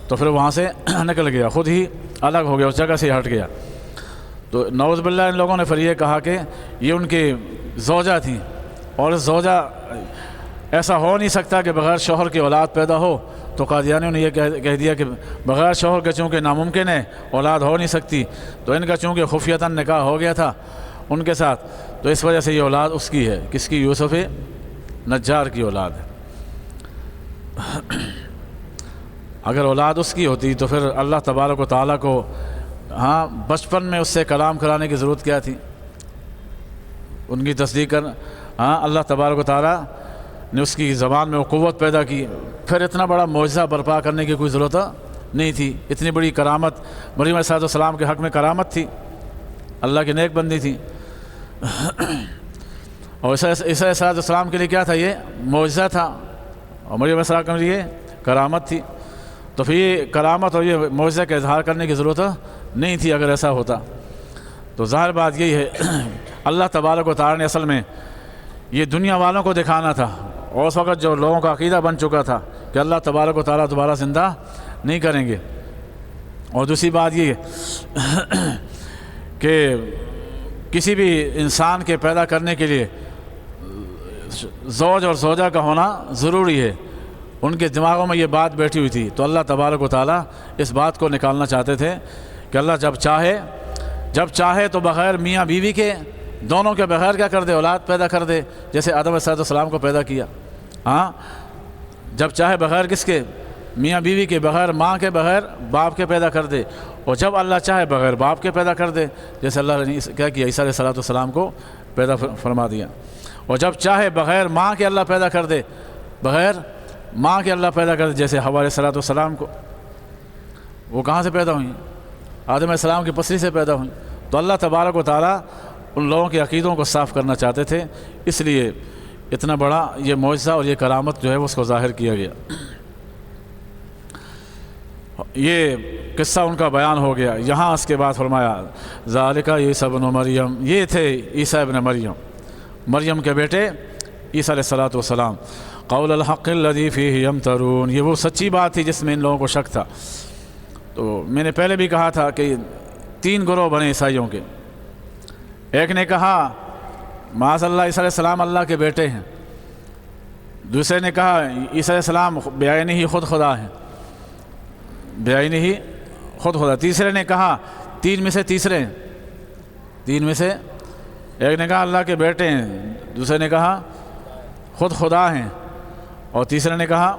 تو پھر وہاں سے نکل گیا، خود ہی الگ ہو گیا، اس جگہ سے ہٹ گیا۔ تو نعوذ باللہ ان لوگوں نے پھر یہ کہا کہ یہ ان کی زوجہ تھیں، اور اس زوجہ ایسا ہو نہیں سکتا کہ بغیر شوہر کی اولاد پیدا ہو، تو قادیانیوں نے یہ کہہ دیا کہ بغیر شوہر کے چونکہ ناممکن ہے، اولاد ہو نہیں سکتی، تو ان کا چونکہ خفیتاً نکاح ہو گیا تھا ان کے ساتھ، تو اس وجہ سے یہ اولاد اس کی ہے، کس کی؟ یوسف نجار کی اولاد ہے۔ اگر اولاد اس کی ہوتی تو پھر اللہ تبارک و تعالیٰ کو بچپن میں اس سے کلام کرانے کی ضرورت کیا تھی؟ ان کی تصدیق کر اللہ تبارک و تعالیٰ نے اس کی زبان میں وہ قوت پیدا کی، پھر اتنا بڑا معجزہ برپا کرنے کی کوئی ضرورت نہیں تھی۔ اتنی بڑی کرامت مریم علیہ السلام کے حق میں کرامت تھی، اللہ کی نیک بندی تھی، اور عیسیٰ علیہ السلام کے لیے کیا تھا؟ یہ معجزہ تھا، اور مریم علیہ السلام کے لیے کرامت تھی۔ تو پھر یہ کرامت اور یہ معجزہ کا اظہار کرنے کی ضرورت نہیں تھی اگر ایسا ہوتا۔ تو ظاہر بات یہی ہے اللہ تبارک و تعالیٰ نے اصل میں یہ دنیا والوں کو دکھانا تھا، اور اس وقت جو لوگوں کا عقیدہ بن چکا تھا کہ اللہ تبارک و تعالیٰ دوبارہ زندہ نہیں کریں گے۔ اور دوسری بات یہ کہ کسی بھی انسان کے پیدا کرنے کے لیے زوج اور زوجہ کا ہونا ضروری ہے، ان کے دماغوں میں یہ بات بیٹھی ہوئی تھی، تو اللہ تبارک و تعالیٰ اس بات کو نکالنا چاہتے تھے کہ اللہ جب چاہے تو بغیر میاں بیوی کے، دونوں کے بغیر کیا کر دے؟ اولاد پیدا کر دے، جیسے آدم علیہ السلام کو پیدا کیا۔ جب چاہے بغیر کس کے؟ میاں بیوی کے، بغیر ماں کے، بغیر باپ کے پیدا کر دے، اور جب اللہ چاہے بغیر باپ کے پیدا کر دے، جیسے اللہ نے کیا کیا؟ عیسیٰ علیہ السلام کو پیدا فرما دیا۔ اور جب چاہے بغیر ماں کے اللہ پیدا کر دے، بغیر ماں کے اللہ پیدا کر دے، جیسے حوا علیہ السلام کو، وہ کہاں سے پیدا ہوئیں؟ آدم علیہ السلام کی پسلی سے پیدا ہوئیں۔ تو اللہ تبارک و تعالیٰ ان لوگوں کے عقیدوں کو صاف کرنا چاہتے تھے، اس لیے اتنا بڑا یہ معجزہ اور یہ کرامت جو ہے وہ اس کو ظاہر کیا گیا۔ یہ قصہ ان کا بیان ہو گیا۔ یہاں اس کے بعد فرمایا ذالک عیسی ابن مریم، یہ تھے عیسیٰ ابن مریم کے بیٹے عیسیٰ علیہ السلام، قول الحق الذی فیہ یمترون، یہ وہ سچی بات تھی جس میں ان لوگوں کو شک تھا۔ تو میں نے پہلے بھی کہا تھا کہ 3 گروہ بنے عیسائیوں کے۔ ایک نے کہا معاذ اللہ عیسیٰ علیہ السلام اللہ کے بیٹے ہیں، دوسرے نے کہا عیسیٰ علیہ السلام بعینہ ہی خود خدا ہیں، بعینہ ہی خود خدا۔ تیسرے نے کہا تین میں سے تیسرے ہیں، تین میں سے ایک نے کہا اللہ کے بیٹے ہیں، دوسرے نے کہا خود خدا ہیں، اور تیسرے نے کہا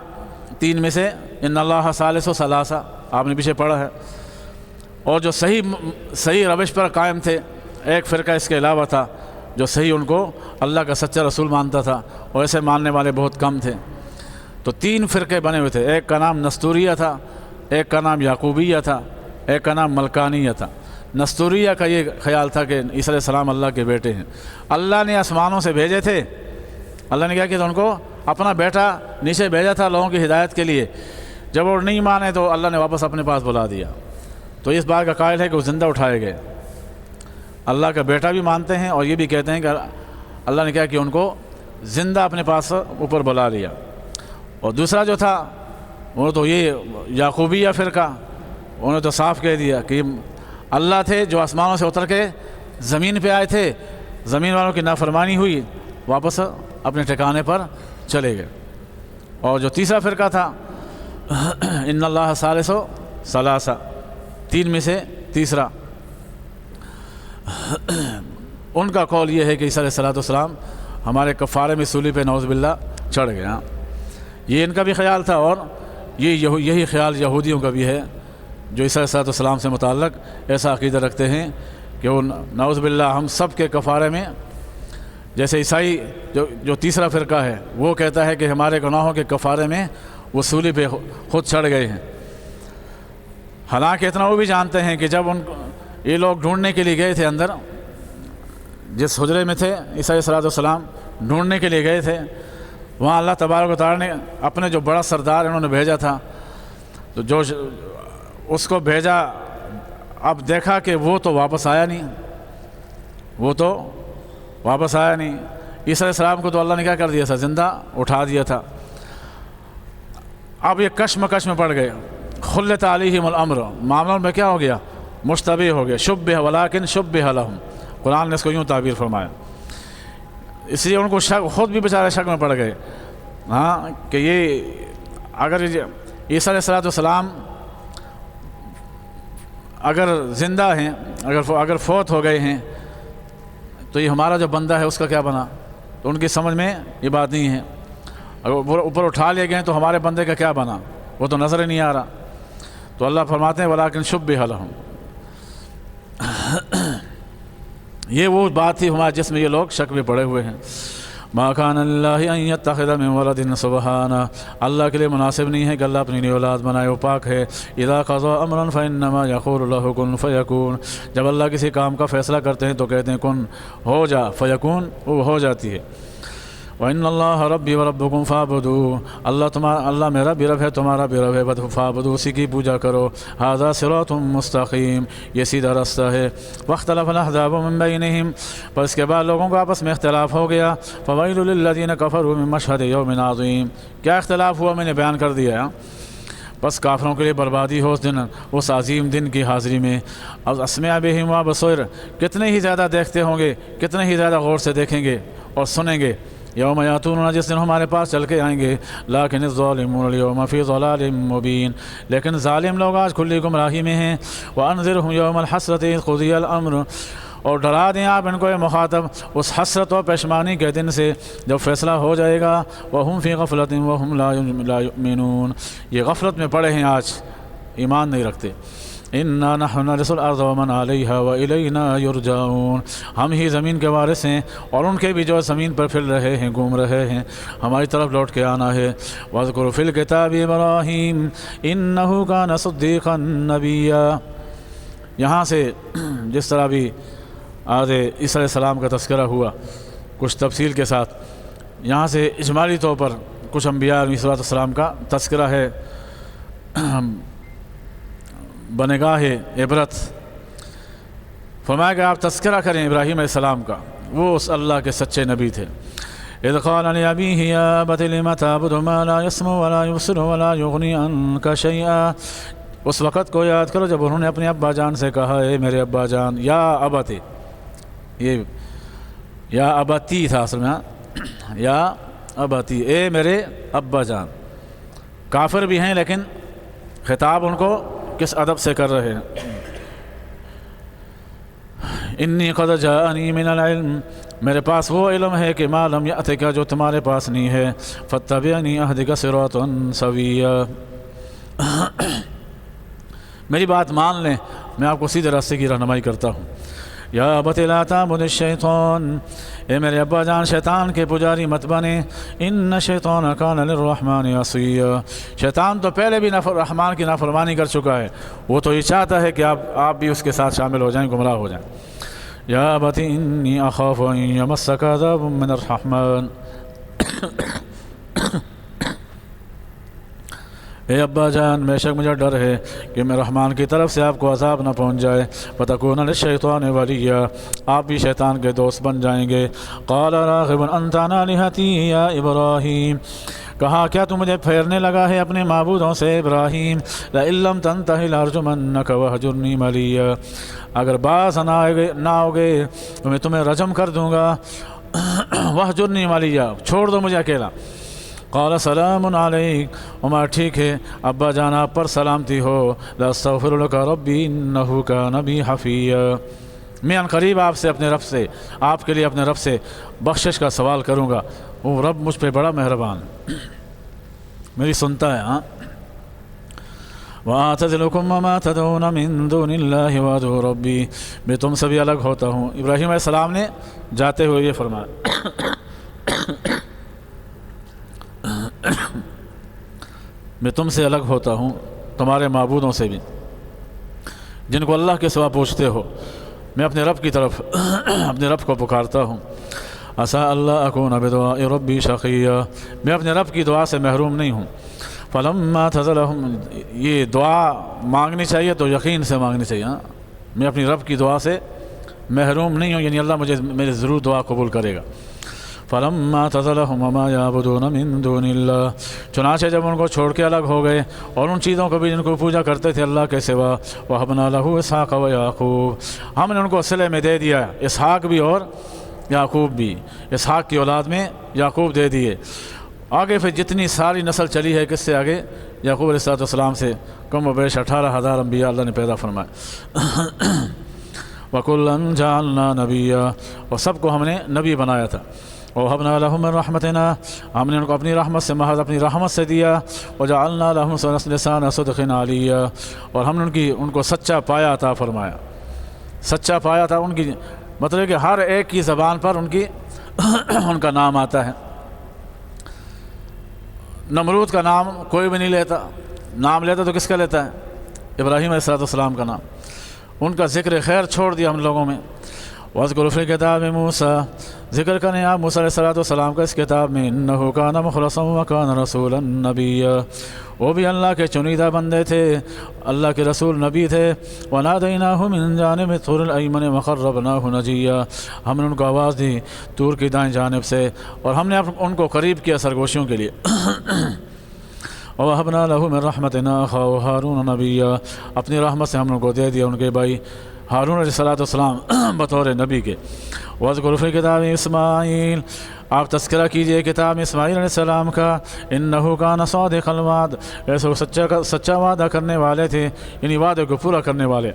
تین میں سے ان اللہ ثالث و ثلاثہ، آپ نے پیچھے پڑھا ہے۔ اور جو صحیح روش پر قائم تھے، ایک فرقہ اس کے علاوہ تھا جو صحیح ان کو اللہ کا سچا رسول مانتا تھا، اور ایسے ماننے والے بہت کم تھے۔ تو تین فرقے بنے ہوئے تھے، ایک کا نام نستوریہ تھا، ایک کا نام یعقوبیہ تھا، ایک کا نام ملکانیہ تھا۔ نستوریہ کا یہ خیال تھا کہ عیسیٰ علیہ السلام اللہ کے بیٹے ہیں، اللہ نے آسمانوں سے بھیجے تھے، اللہ نے کیا کہ ان کو اپنا بیٹا نیچے بھیجا تھا لوگوں کی ہدایت کے لیے، جب وہ نہیں مانے تو اللہ نے واپس اپنے پاس بلا دیا۔ تو اس بات کا قائل ہے کہ وہ زندہ اٹھائے گئے، اللہ کا بیٹا بھی مانتے ہیں، اور یہ بھی کہتے ہیں کہ اللہ نے کیا کہ ان کو زندہ اپنے پاس اوپر بلا لیا۔ اور دوسرا جو تھا وہ تو یہ یعقوبیہ فرقہ، انہوں نے تو صاف کہہ دیا کہ اللہ تھے جو آسمانوں سے اتر کے زمین پہ آئے تھے، زمین والوں کی نافرمانی ہوئی، واپس اپنے ٹھکانے پر چلے گئے۔ اور جو تیسرا فرقہ تھا ان اللہ ثالث و ثلاثہ، تین میں سے تیسرا، ان کا قول یہ ہے کہ عیسیٰ علیہ السلام ہمارے کفارے میں صلیب پہ نعوذ باللہ چڑھ گئے۔ یہ ان کا بھی خیال تھا، اور یہی خیال یہودیوں کا بھی ہے جو عیسیٰ علیہ السلام سے متعلق ایسا عقیدہ رکھتے ہیں کہ وہ نعوذ باللہ ہم سب کے کفارے میں، جیسے عیسائی جو تیسرا فرقہ ہے وہ کہتا ہے کہ ہمارے گناہوں کے کفارے میں وہ صلیب پہ خود چڑھ گئے ہیں۔ حالانکہ اتنا وہ بھی جانتے ہیں کہ جب یہ لوگ ڈھونڈنے کے لیے گئے تھے اندر، جس حجرے میں تھے عیسیٰ علیہ السلام ڈھونڈنے کے لیے گئے تھے، وہاں اللہ تبارک و تعالیٰ نے اپنے جو بڑا سردار انہوں نے بھیجا تھا، تو جو اس کو بھیجا، اب دیکھا کہ وہ تو واپس آیا نہیں، عیسیٰ علیہ السلام کو تو اللہ نے کیا کر دیا تھا، زندہ اٹھا دیا تھا۔ اب یہ کشمکش میں پڑ گئے، خلت علیہم الامر، معاملہ میں کیا ہو گیا، مشتبہ ہو گیا، شبہ ولکن شبہ لہم، قرآن نے اس کو یوں تعبیر فرمایا۔ اس لیے ان کو خود بھی بیچارے شک میں پڑ گئے کہ یہ اگر عیسیٰ علیہ السلام اگر زندہ ہیں، اگر فوت ہو گئے ہیں، تو یہ ہمارا جو بندہ ہے اس کا کیا بنا؟ تو ان کی سمجھ میں یہ بات نہیں ہے۔ اگر اوپر اٹھا لیے گئے تو ہمارے بندے کا کیا بنا؟ وہ تو نظر ہی نہیں آ رہا۔ تو اللہ فرماتے ہیں ولیکن شبہ لہم، یہ وہ بات تھی ہمارے جس میں یہ لوگ شک میں پڑے ہوئے ہیں۔ ما کان اللہ ان یتخذ من ولد سبحانہ، اللہ کے لیے مناسب نہیں ہے کہ اللہ اپنی اولاد بنائے، وہ پاک ہے۔ اذا قضى امرا فانما يقول له كن فيكون، جب اللہ کسی کام کا فیصلہ کرتے ہیں تو کہتے ہیں کن، ہو جا، فیکون، وہ ہو جاتی ہے۔ وَإِنَّ اللَّهَ رَبِّي وَرَبُّكُمْ فَاعْبُدُوهُ، اللہ میرا بھی رب ہے، تمہارا بھی رب ہے، فَاعْبُدُوهُ، اسی کی پوجا کرو۔ هَذَا صِرَاطٌ مُسْتَقِيم، یہ سیدھا رستہ ہے۔ وَاخْتَلَفَ الْأَحْزَابُ مِن بَيْنِهِمْ، پر اس کے بعد لوگوں کو آپس میں اختلاف ہو گیا۔ فَوَيْلٌ لِلَّذِينَ كَفَرُوا مِن مَشْهَدِ يَوْمٍ عَظِيمٍ، کیا اختلاف ہوا میں نے بیان کر دیا۔ بس کافروں کے لیے بربادی ہو اس دن، اس عظیم دن کی حاضری میں۔ اب اسمع بہم وابصر، کتنے ہی زیادہ دیکھتے ہوں گے، کتنے ہی زیادہ غور سے دیکھیں گے اور سنیں گے۔ یوم یاتوننا، جس دن ہمارے پاس چل کے آئیں گے۔ لیکن الظالمون اليوم فی ضلال مبین، لیکن ظالم لوگ آج کھلی گمراہی میں ہیں۔ وانذرهم یوم الحسرۃ اذ قضی الامر، اور ڈرا دیں آپ ان کو اے مخاطب اس حسرت و پشمانی کے دن سے جب فیصلہ ہو جائے گا۔ وهم فی غفلۃ وهم لا یؤمنون، یہ غفلت میں پڑے ہیں، آج ایمان نہیں رکھتے۔ انا نحن نرث الارض ومن علیہا والینا یرجعون، ہم ہی زمین کے وارث ہیں اور ان کے بھی جو زمین پر پھر رہے ہیں، گھوم رہے ہیں، ہماری طرف لوٹ کے آنا ہے۔ واذکر فی الکتاب ابراہیم انہ کان صدیقا نبیا، یہاں سے جس طرح بھی آج عیسیٰ علیہ السلام کا تذکرہ ہوا کچھ تفصیل کے ساتھ، یہاں سے اجمالی طور پر کچھ انبیاء علیہ السلام کا تذکرہ ہے بنگاہ عبرت۔ فرمایا کہ آپ تذکرہ کریں ابراہیم علیہ السلام کا، وہ اس اللہ کے سچے نبی تھے۔ اذ قال لأبیہ یا ابت لم تعبد ما لا يسمع ولا يبصر ولا يغني عنك شيئا، اس وقت کو یاد کرو جب انہوں نے اپنے ابا جان سے کہا اے میرے ابا جان، یا ابت، یہ یا ابتی تھا اصل میں، یا ابتی، اے میرے ابا جان۔ کافر بھی ہیں لیکن خطاب ان کو کس ادب سے کر رہے ہیں؟ انی قد جاءنی من العلم، میرے پاس وہ علم ہے کہ ما لم یأتک، جو تمہارے پاس نہیں ہے، فاتبعنی اہدک صراطا سویا، میری بات مان لیں، میں آپ کو سیدھے راستے کی رہنمائی کرتا ہوں۔ یا ابت لا تعبد الشیطان، اے میرے ابا جان شیطان کے پجاری مت بنے، ان الشیطان کان للرحمن عصیا، شیطان تو پہلے بھی رحمان کی نافرمانی کر چکا ہے، وہ تو یہ چاہتا ہے کہ آپ بھی اس کے ساتھ شامل ہو جائیں، گمراہ ہو جائیں۔ یا ابت انی اخاف ان یمسک عذاب من الرحمن، اے ابا جان بے شک مجھے ڈر ہے کہ میں رحمان کی طرف سے آپ کو عذاب نہ پہنچ جائے، فتکون للشیطان ولیا، آپ بھی شیطان کے دوست بن جائیں گے۔ قال راغب انت عن آلہتی یا ابراہیم، کہا کیا تو مجھے پھیرنے لگا ہے اپنے معبودوں سے ابراہیم، لئن لم تنتہ لارجمنک وہجرنی ملیا، اگر باز نہ ہوگے تو میں تمہیں رجم کر دوں گا، وہجرنی ملیا، چھوڑ دو مجھے اکیلا۔ قال سلام علیک، عمر ٹھیک ہے ابا جان آپ پر سلامتی ہو، لاستغفر لک ربی انہ کان بی حفیا، میں ان قریب آپ سے اپنے رب سے، آپ کے لیے اپنے رب سے بخشش کا سوال کروں گا، وہ رب مجھ پہ بڑا مہربان میری سنتا ہے۔ ہاں وَأَعْتَزِلُكُمْ وَمَا تَدْعُونَ مِن دُونِ اللَّهِ وَأَدْعُو رَبِّي، میں تم سے بھی الگ ہوتا ہوں۔ ابراہیم علیہ السلام نے جاتے ہوئے یہ فرمایا، میں تم سے الگ ہوتا ہوں تمہارے معبودوں سے بھی جن کو اللہ کے سوا پوچھتے ہو، میں اپنے رب کی طرف اپنے رب کو پکارتا ہوں۔ عسیٰ اللہ اکون بدعاء ربی شقیا، میں اپنے رب کی دعا سے محروم نہیں ہوں۔ فلما اعتزلهم، یہ دعا مانگنی چاہیے تو یقین سے مانگنی چاہیے، ہاں میں اپنی رب کی دعا سے محروم نہیں ہوں، یعنی اللہ مجھے میری ضرور دعا قبول کرے گا۔ فلما اعتزلهم وما يعبدون من دون اللہ، چنانچہ جب ان کو چھوڑ کے الگ ہو گئے اور ان چیزوں کو بھی جن کو پوجا کرتے تھے اللہ کے سوا، وَهَبْنَا لَهُ إِسْحَاقَ وَيَعْقُوبَ، ہم نے ان کو صلے میں دے دیا اسحاق بھی اور یعقوب بھی، اسحاق کی اولاد میں یعقوب دے دیے۔ آگے پھر جتنی ساری نسل چلی ہے کس سے آگے؟ یعقوب علیہ السلام سے کم و بیش 18,000 انبیاء اللہ نے پیدا فرمائے۔ وَكُلًّا جَعَلْنَا نَبِيًّا، اور سب کو ہم نے نبی بنایا تھا۔ وَوَهَبْنَا لَهُم مِّن رَحْمَتِنَا، ہم نے ان کو اپنی رحمت سے محض اپنی رحمت سے دیا۔ وَجَعَلْنَا لَهُمْ لِسَانَ صِدْقٍ عَلِيًّا، اور ہم نے ان کو سچا پایا عطا فرمایا۔ سچا پایا تھا ان کی مطلب کہ ہر ایک کی زبان پر ان کا نام آتا ہے۔ نمرود کا نام کوئی بھی نہیں لیتا، نام لیتا تو کس کا لیتا ہے؟ ابراہیم علیہ السلام کا نام، ان کا ذکر خیر چھوڑ دیا ہم لوگوں میں۔ وَاذْكُرْ فِي كِتَابِ موسیٰ، ذکر کریں آپ موسیٰ علیہ السلام کا اس کتاب میں، إِنَّهُ كَانَ مُخْلَصًا وَكَانَ رَسُولًا نَبِيًّا، وہ بھی اللہ کے چنیدہ بندے تھے، اللہ کے رسول نبی تھے۔ وَنَادَيْنَاهُ مِن جَانِبِ الطُّورِ الْأَيْمَنِ وَقَرَّبْنَاهُ نَجِيًّا، ہم نے ان کو آواز دی طور کی دائیں جانب سے اور ہم نے ان کو قریب کیا سرگوشیوں کے لیے۔ وَوَهَبْنَا لَهُ مِن رَحْمَتِنَا أَخَاهُ هَارُونَ نَبِيًّا، اپنی رحمت سے ہم نے ان کو دے دیا ان کے بھائی ہارون علیہ السلام بطور نبی کے۔ وَاذْكُرْ فِي كِتَابِ اسماعیل، آپ تذکرہ کیجئے کتاب اسماعیل علیہ السلام کا، إِنَّهُ كَانَ صَادِقَ الْوَعْدِ، ایسے وہ سچا وعدہ کرنے والے تھے، یعنی وعدے کو پورا کرنے والے۔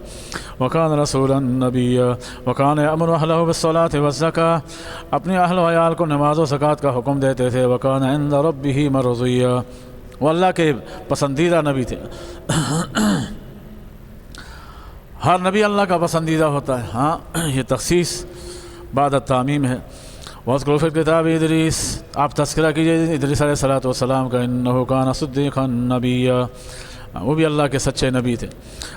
وَكَانَ رَسُولًا نَبِيًّا وَكَانَ يَأْمُرُ أَهْلَهُ بِالصَّلَاةِ وَالزَّكَاةِ، اپنے اہل و عیال کو نماز و زکوٰۃ کا حکم دیتے تھے۔ وَكَانَ عِندَ رَبِّهِ مَرْضِيًّا، وہ اللہ کے پسندیدہ نبی تھے۔ ہر نبی اللہ کا پسندیدہ ہوتا ہے، ہاں یہ تخصیص بعد التعمیم ہے۔ وَاذْكُرْ فِي الْكِتَابِ ادریس، آپ تذکرہ کیجئے ادریس علیہ السلام کا، إِنَّهُ كَانَ صِدِّيقًا نَبِيًّا، وہ بھی اللہ کے سچے نبی تھے۔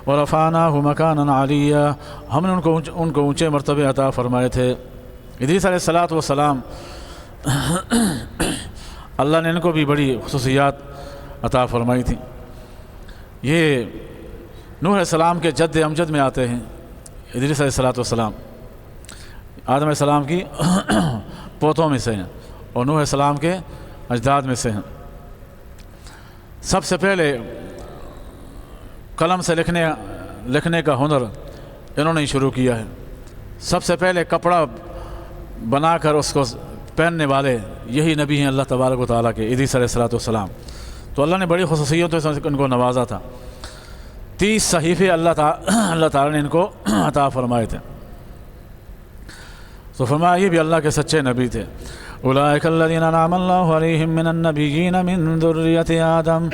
وَرَفَعْنَاهُ مَكَانًا عَلِيًّا، ہم نے ان کو اونچے مرتبے عطا فرمائے تھے۔ ادریس علیہ السلام اللہ نے ان کو بھی بڑی خصوصیات عطا فرمائی تھی۔ یہ نوح علیہ السلام کے جد امجد میں آتے ہیں ادریس علیہ السلام، آدم علیہ السلام کی پوتوں میں سے ہیں اور نوح علیہ السلام کے اجداد میں سے ہیں۔ سب سے پہلے قلم سے لکھنے کا ہنر انہوں نے شروع کیا ہے۔ سب سے پہلے کپڑا بنا کر اس کو پہننے والے یہی نبی ہیں اللہ تبارک و تعالیٰ کے، ادریس علیہ الصلوۃ والسلام۔ تو اللہ نے بڑی خصوصیتوں سے ان کو نوازا تھا۔ 30 صحیفے اللہ تعالیٰ نے ان کو عطا فرمائے تھے۔ تو فرمایا یہ بھی اللہ کے سچے نبی تھے۔ اولئک الذین انعم اللہ علیہم من النبیین من ذریۃ آدم،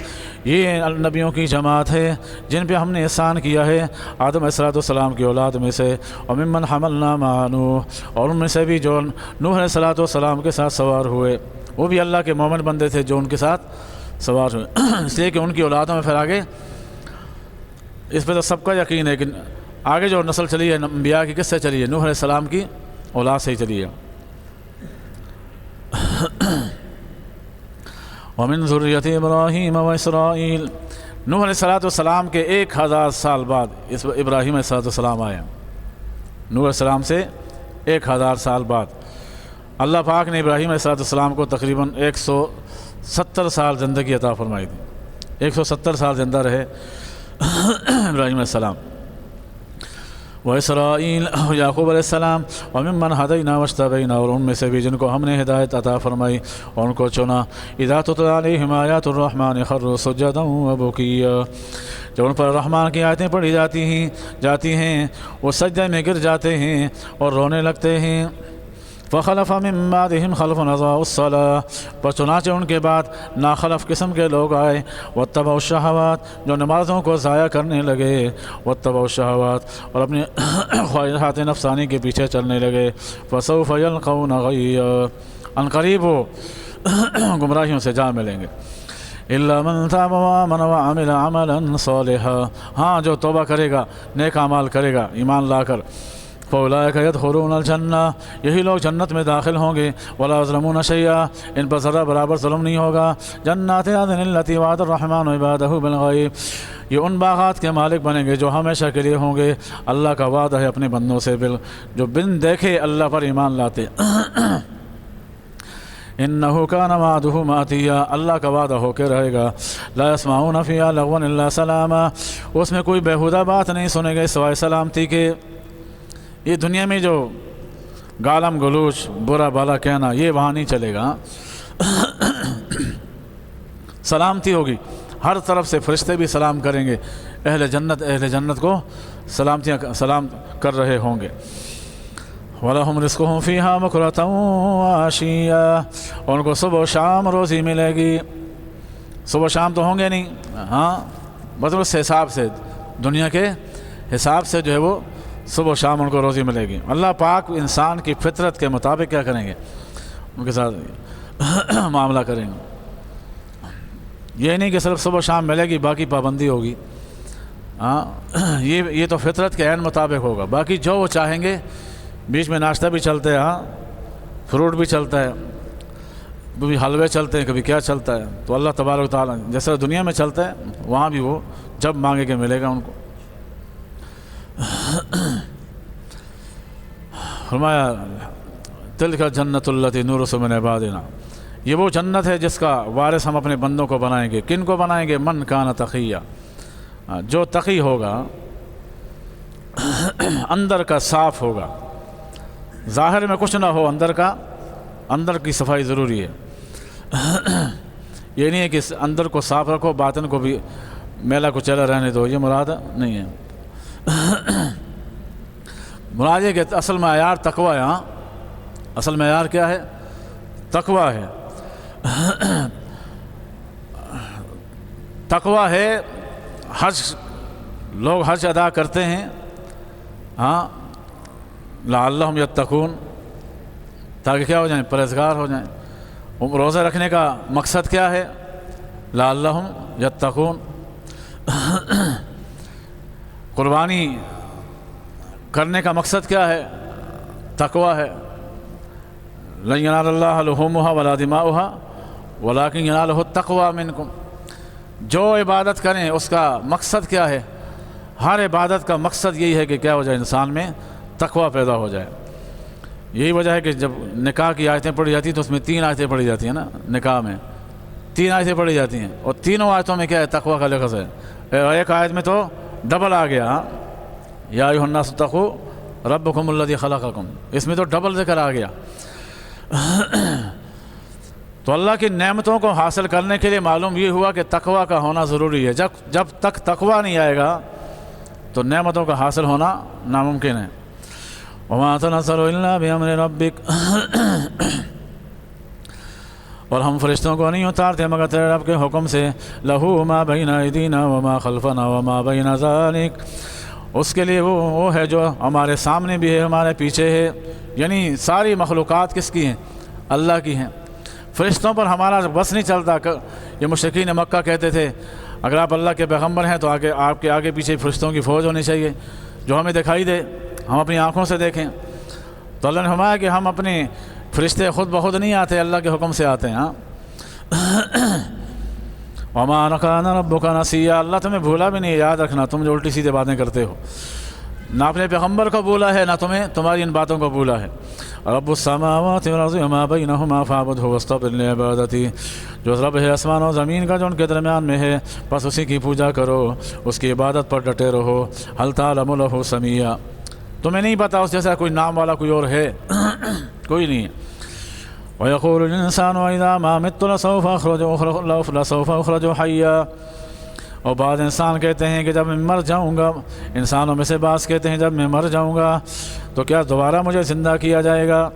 یہ نبیوں کی جماعت ہے جن پہ ہم نے احسان کیا ہے آدم علیہ السلام کی اولاد میں سے، اور ممن حملنا مع نوح، اور ان میں سے بھی جو نوح علیہ السلام کے ساتھ سوار ہوئے، وہ بھی اللہ کے مومن بندے تھے جو ان کے ساتھ سوار ہوئے، اس لیے کہ ان کی اولادوں میں پھر آگے اس پہ تو سب کا یقین ہے کہ آگے جو نسل چلی ہے انبیاء کی کس سے چلی ہے؟ نوح علیہ السلام کی اولاد سے ہی چلی ہے۔ ومن ذریۃ ابراہیم و اسرائیل، نوح علیہ السلام کے 1000 سال بعد ابراہیم علیہ السلام آئے۔ نوح علیہ السلام سے 1000 سال بعد اللہ پاک نے ابراہیم علیہ السلام کو تقریباً 170 سال زندگی عطا فرمائی تھی۔ 170 سال زندہ رہے ابراہیم علیہ السلام۔ وإسرائیل، یعقوب علیہ السلام، وممن ہدینا واجتبینا، اور ان میں سے بھی جن کو ہم نے ہدایت عطا فرمائی اور ان کو چنا۔ اذا تتلی علیہم آیات الرحمن خروا سجدا وبکیا، جب ان پر رحمان کی آیتیں پڑھی جاتی ہیں وہ سجدے میں گر جاتے ہیں اور رونے لگتے ہیں۔ فخلف من بعدهم خلف اضاعوا الصلاة، پر چنانچہ ان کے بعد ناخلف قسم کے لوگ آئے، واتبعوا الشہوات، جو نمازوں کو ضائع کرنے لگے، واتبعوا الشہوات، اور اپنی خواہشات نفسانی کے پیچھے چلنے لگے، فسوف یلقون غیا، عنقریب وہ گمراہیوں سے جا ملیں گے۔ الا من تاب وآمن وعمل عملا صالحا، ہاں جو توبہ کرے گا، نیک اعمال کرے گا ایمان لا کر، فاولئک یدخلون الجنہ، یہی لوگ جنت میں داخل ہوں گے، ولا یظلمون شیئا، ان پر ذرہ برابر ظلم نہیں ہوگا۔ جنات عدن التی وعد الرحمن عبادہ بالغیب، یہ ان باغات کے مالک بنیں گے جو ہمیشہ کے لیے ہوں گے، اللہ کا وعدہ ہے اپنے بندوں سے جو بن دیکھے اللہ پر ایمان لاتے۔ انہ کان وعدہ ماتیا، اللہ کا وعدہ ہو کے رہے گا۔ لا یسمعون فیہا لغوا الا سلاما، اس میں کوئی بیہودہ بات نہیں سنیں گے سوائے سلامتی کے۔ یہ دنیا میں جو گالم گلوچ برا بھلا کہنا یہ وہاں نہیں چلے گا، سلامتی ہوگی، ہر طرف سے فرشتے بھی سلام کریں گے، اہل جنت کو سلام کر رہے ہوں گے۔ وَلَهُمْ رِزْقُهُمْ فِيهَا بُكْرَةً وَعَشِيًّا، اور ان کو صبح و شام روزی ملے گی۔ صبح و شام تو ہوں گے نہیں، ہاں مطلب اس حساب سے دنیا کے حساب سے جو ہے وہ صبح و شام ان کو روزی ملے گی۔ اللہ پاک انسان کی فطرت کے مطابق کیا کریں گے؟ ان کے ساتھ معاملہ کریں گے۔ یہ نہیں کہ صرف صبح و شام ملے گی باقی پابندی ہوگی، ہاں یہ تو فطرت کے عین مطابق ہوگا، باقی جو وہ چاہیں گے، بیچ میں ناشتہ بھی چلتا ہے، ہاں فروٹ بھی چلتا ہے، کبھی حلوے چلتے ہیں، کبھی کیا چلتا ہے، تو اللہ تبارک و تعالیٰ جیسے دنیا میں چلتا ہے وہاں بھی وہ جب مانگے کہ ملے گا ان کو۔ فرمایا تلک جنت التی نورث من عبادنا، یہ وہ جنت ہے جس کا وارث ہم اپنے بندوں کو بنائیں گے۔ کن کو بنائیں گے؟ من کان تقیا، جو تقی ہوگا، اندر کا صاف ہوگا، ظاہر میں کچھ نہ ہو، اندر کی صفائی ضروری ہے۔ یہ نہیں ہے کہ اندر کو صاف رکھو باطن کو بھی میلا کچیلا رہنے دو، یہ مراد نہیں ہے۔ مراد ہے کہ اصل معیار تقوی ہے، ہاں اصل معیار کیا ہے؟ تقوی ہے۔ تقوی ہے، حج لوگ حج ادا کرتے ہیں، ہاں لعلہم یتقون، تاکہ کیا ہو جائیں؟ پرہیزگار ہو جائیں۔ روزہ رکھنے کا مقصد کیا ہے؟ لعلہم یتقون۔ قربانی کرنے کا مقصد کیا ہے؟ تقوی ہے۔ لن ینال اللہ لحومها ولا دماؤها ولکن ینالہ التقوی منکم، جو عبادت کریں اس کا مقصد کیا ہے؟ ہر عبادت کا مقصد یہی ہے کہ کیا ہو جائے؟ انسان میں تقوی پیدا ہو جائے۔ یہی وجہ ہے کہ جب نکاح کی آیتیں پڑھی جاتی ہیں تو اس میں 3 آیتیں پڑھی جاتی ہیں نا، نکاح میں 3 آیتیں پڑھی جاتی ہیں، اور تینوں آیتوں میں کیا ہے؟ تقوی کا لفظ ہے۔ ایک آیت میں تو ڈبل آ گیا، یا ایھا الناس اتقوا ربکم الذی خلقکم، اس میں تو ڈبل ذکر آ گیا۔ تو اللہ کی نعمتوں کو حاصل کرنے کے لیے معلوم یہ ہوا کہ تقوی کا ہونا ضروری ہے. جب تک تقوی نہیں آئے گا تو نعمتوں کا حاصل ہونا ناممکن ہے. وما تنزل الا بامر ربک اور ہم فرشتوں کو نہیں اتارتے مگر تیرے رب کے حکم سے. لہو ما بین ایدینا وما خلفنا وما بین ذلک، اس کے لیے وہ ہے جو ہمارے سامنے بھی ہے ہمارے پیچھے ہے. یعنی ساری مخلوقات کس کی ہیں؟ اللہ کی ہیں. فرشتوں پر ہمارا بس نہیں چلتا. یہ مشرکین مکہ کہتے تھے اگر آپ اللہ کے پیغمبر ہیں تو آپ کے آگے پیچھے فرشتوں کی فوج ہونی چاہیے جو ہمیں دکھائی دے، ہم اپنی آنکھوں سے دیکھیں. تو اللہ نے فرمایا کہ ہم اپنے فرشتے خود بخود نہیں آتے، اللہ کے حکم سے آتے ہیں. ہاں وما كان ربك نسيا، اللہ تمہیں بھولا بھی نہیں. یاد رکھنا تم جو الٹی سیدھے باتیں کرتے ہو، نہ اپنے پیغمبر کو بھولا ہے نہ تمہاری ان باتوں کو بھولا ہے. رب السماوات والارض وما بینہما فاعبدہ واصطبر لعبادتہ، جو رب ہے آسمان و زمین کا جو ان کے درمیان میں ہے، بس اسی کی پوجا کرو، اس کی عبادت پر ڈٹے رہو. هل تعلم له سمیا، تمہیں نہیں پتا اس جیسا کوئی نام والا کوئی اور ہے؟ کوئی نہیں ہے. وَيَقُولُ الْإِنسَانُ وَإِذَا مَا مِتُّ لَسَوْفَ أُخْرَجُ حَيًّا، اور بعض انسان کہتے ہیں کہ جب میں مر جاؤں گا، انسانوں میں سے بعض کہتے ہیں جب میں مر جاؤں گا تو کیا دوبارہ مجھے زندہ کیا جائے گا؟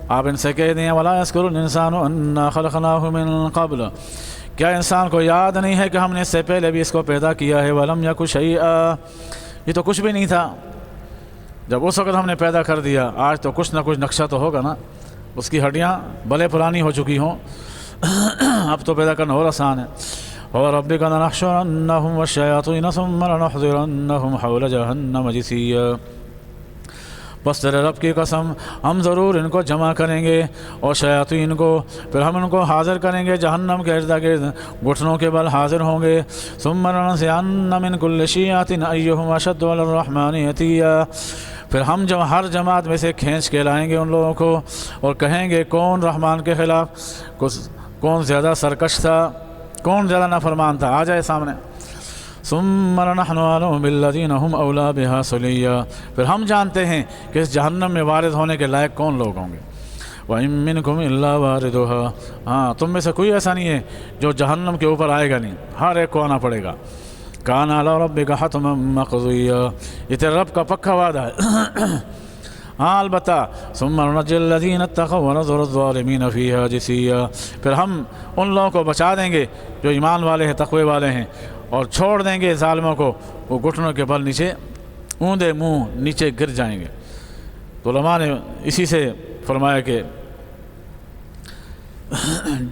آپ ان سے کہہ دیں وَلَا يَذْكُرُ الْإِنسَانُ أَنَّا خَلَقْنَاهُ مِن قَبْلُ، کیا انسان کو یاد نہیں ہے کہ ہم نے اس سے پہلے بھی اس کو پیدا کیا ہے؟ وَلَمْ يَكُ شَيْئًا، یہ تو کچھ بھی نہیں تھا جب اس وقت ہم نے پیدا کر دیا. آج تو کچھ نہ کچھ نقشہ تو ہوگا نا. اس کی ہڈیاں بھلے پرانی ہو چکی ہوں، اب تو پیدا کرنا اور آسان ہے. وَرَبِّكَ لَنَحْشُرَنَّهُمْ وَالشَّيَاطِينَ ثُمَّ لَنُحْضِرَنَّهُمْ حَوْلَ جَهَنَّمَ جِثِيًّا، بس تیرے رب کی قسم ہم ضرور ان کو جمع کریں گے اور شیاطین کو، پھر ہم ان کو حاضر کریں گے جہنم کے ارد گرد، گھٹنوں کے بل حاضر ہوں گے. ثُمَّ لَنَنزِعَنَّ مِن كُلِّ شِيعَةٍ أَيُّهُمْ أَشَدُّ عَلَى الرَّحْمَنِ عِتِيًّا، پھر ہم جب ہر جماعت میں سے کھینچ کے لائیں گے ان لوگوں کو اور کہیں گے کون رحمان کے خلاف، کون زیادہ سرکش تھا، کون زیادہ نافرمان تھا، آ جائے سامنے. ثُمَّ لَنَحْنُ أَعْلَمُ بِالَّذِينَ هُمْ أَوْلَىٰ بِهَا صِلِيًّا، پھر ہم جانتے ہیں کہ اس جہنم میں وارد ہونے کے لائق کون لوگ ہوں گے. وَإِن مِّنكُمْ إِلَّا وَارِدُهَا، ہاں تم میں سے کوئی ایسا نہیں ہے جو جہنم کے اوپر آئے گا نہیں، ہر ایک کو آنا پڑے گا. كَانَ عَلَىٰ رَبِّكَ حَتْمًا مَّقْضِيًّا، یہ تیرے رب کا پکا وعدہ ہے. ہاں البتہ ثُمَّ نُنَجِّي الَّذِينَ اتَّقَوْا وَنَذَرُ الظَّالِمِينَ فِيهَا جِثِيًّا، پھر ہم ان لوگوں کو بچا دیں گے جو ایمان والے ہیں، تقوی والے ہیں، اور چھوڑ دیں گے ظالموں کو، وہ گھٹنوں کے بل نیچے اوندے منہ نیچے گر جائیں گے. تو علماء نے اسی سے فرمایا کہ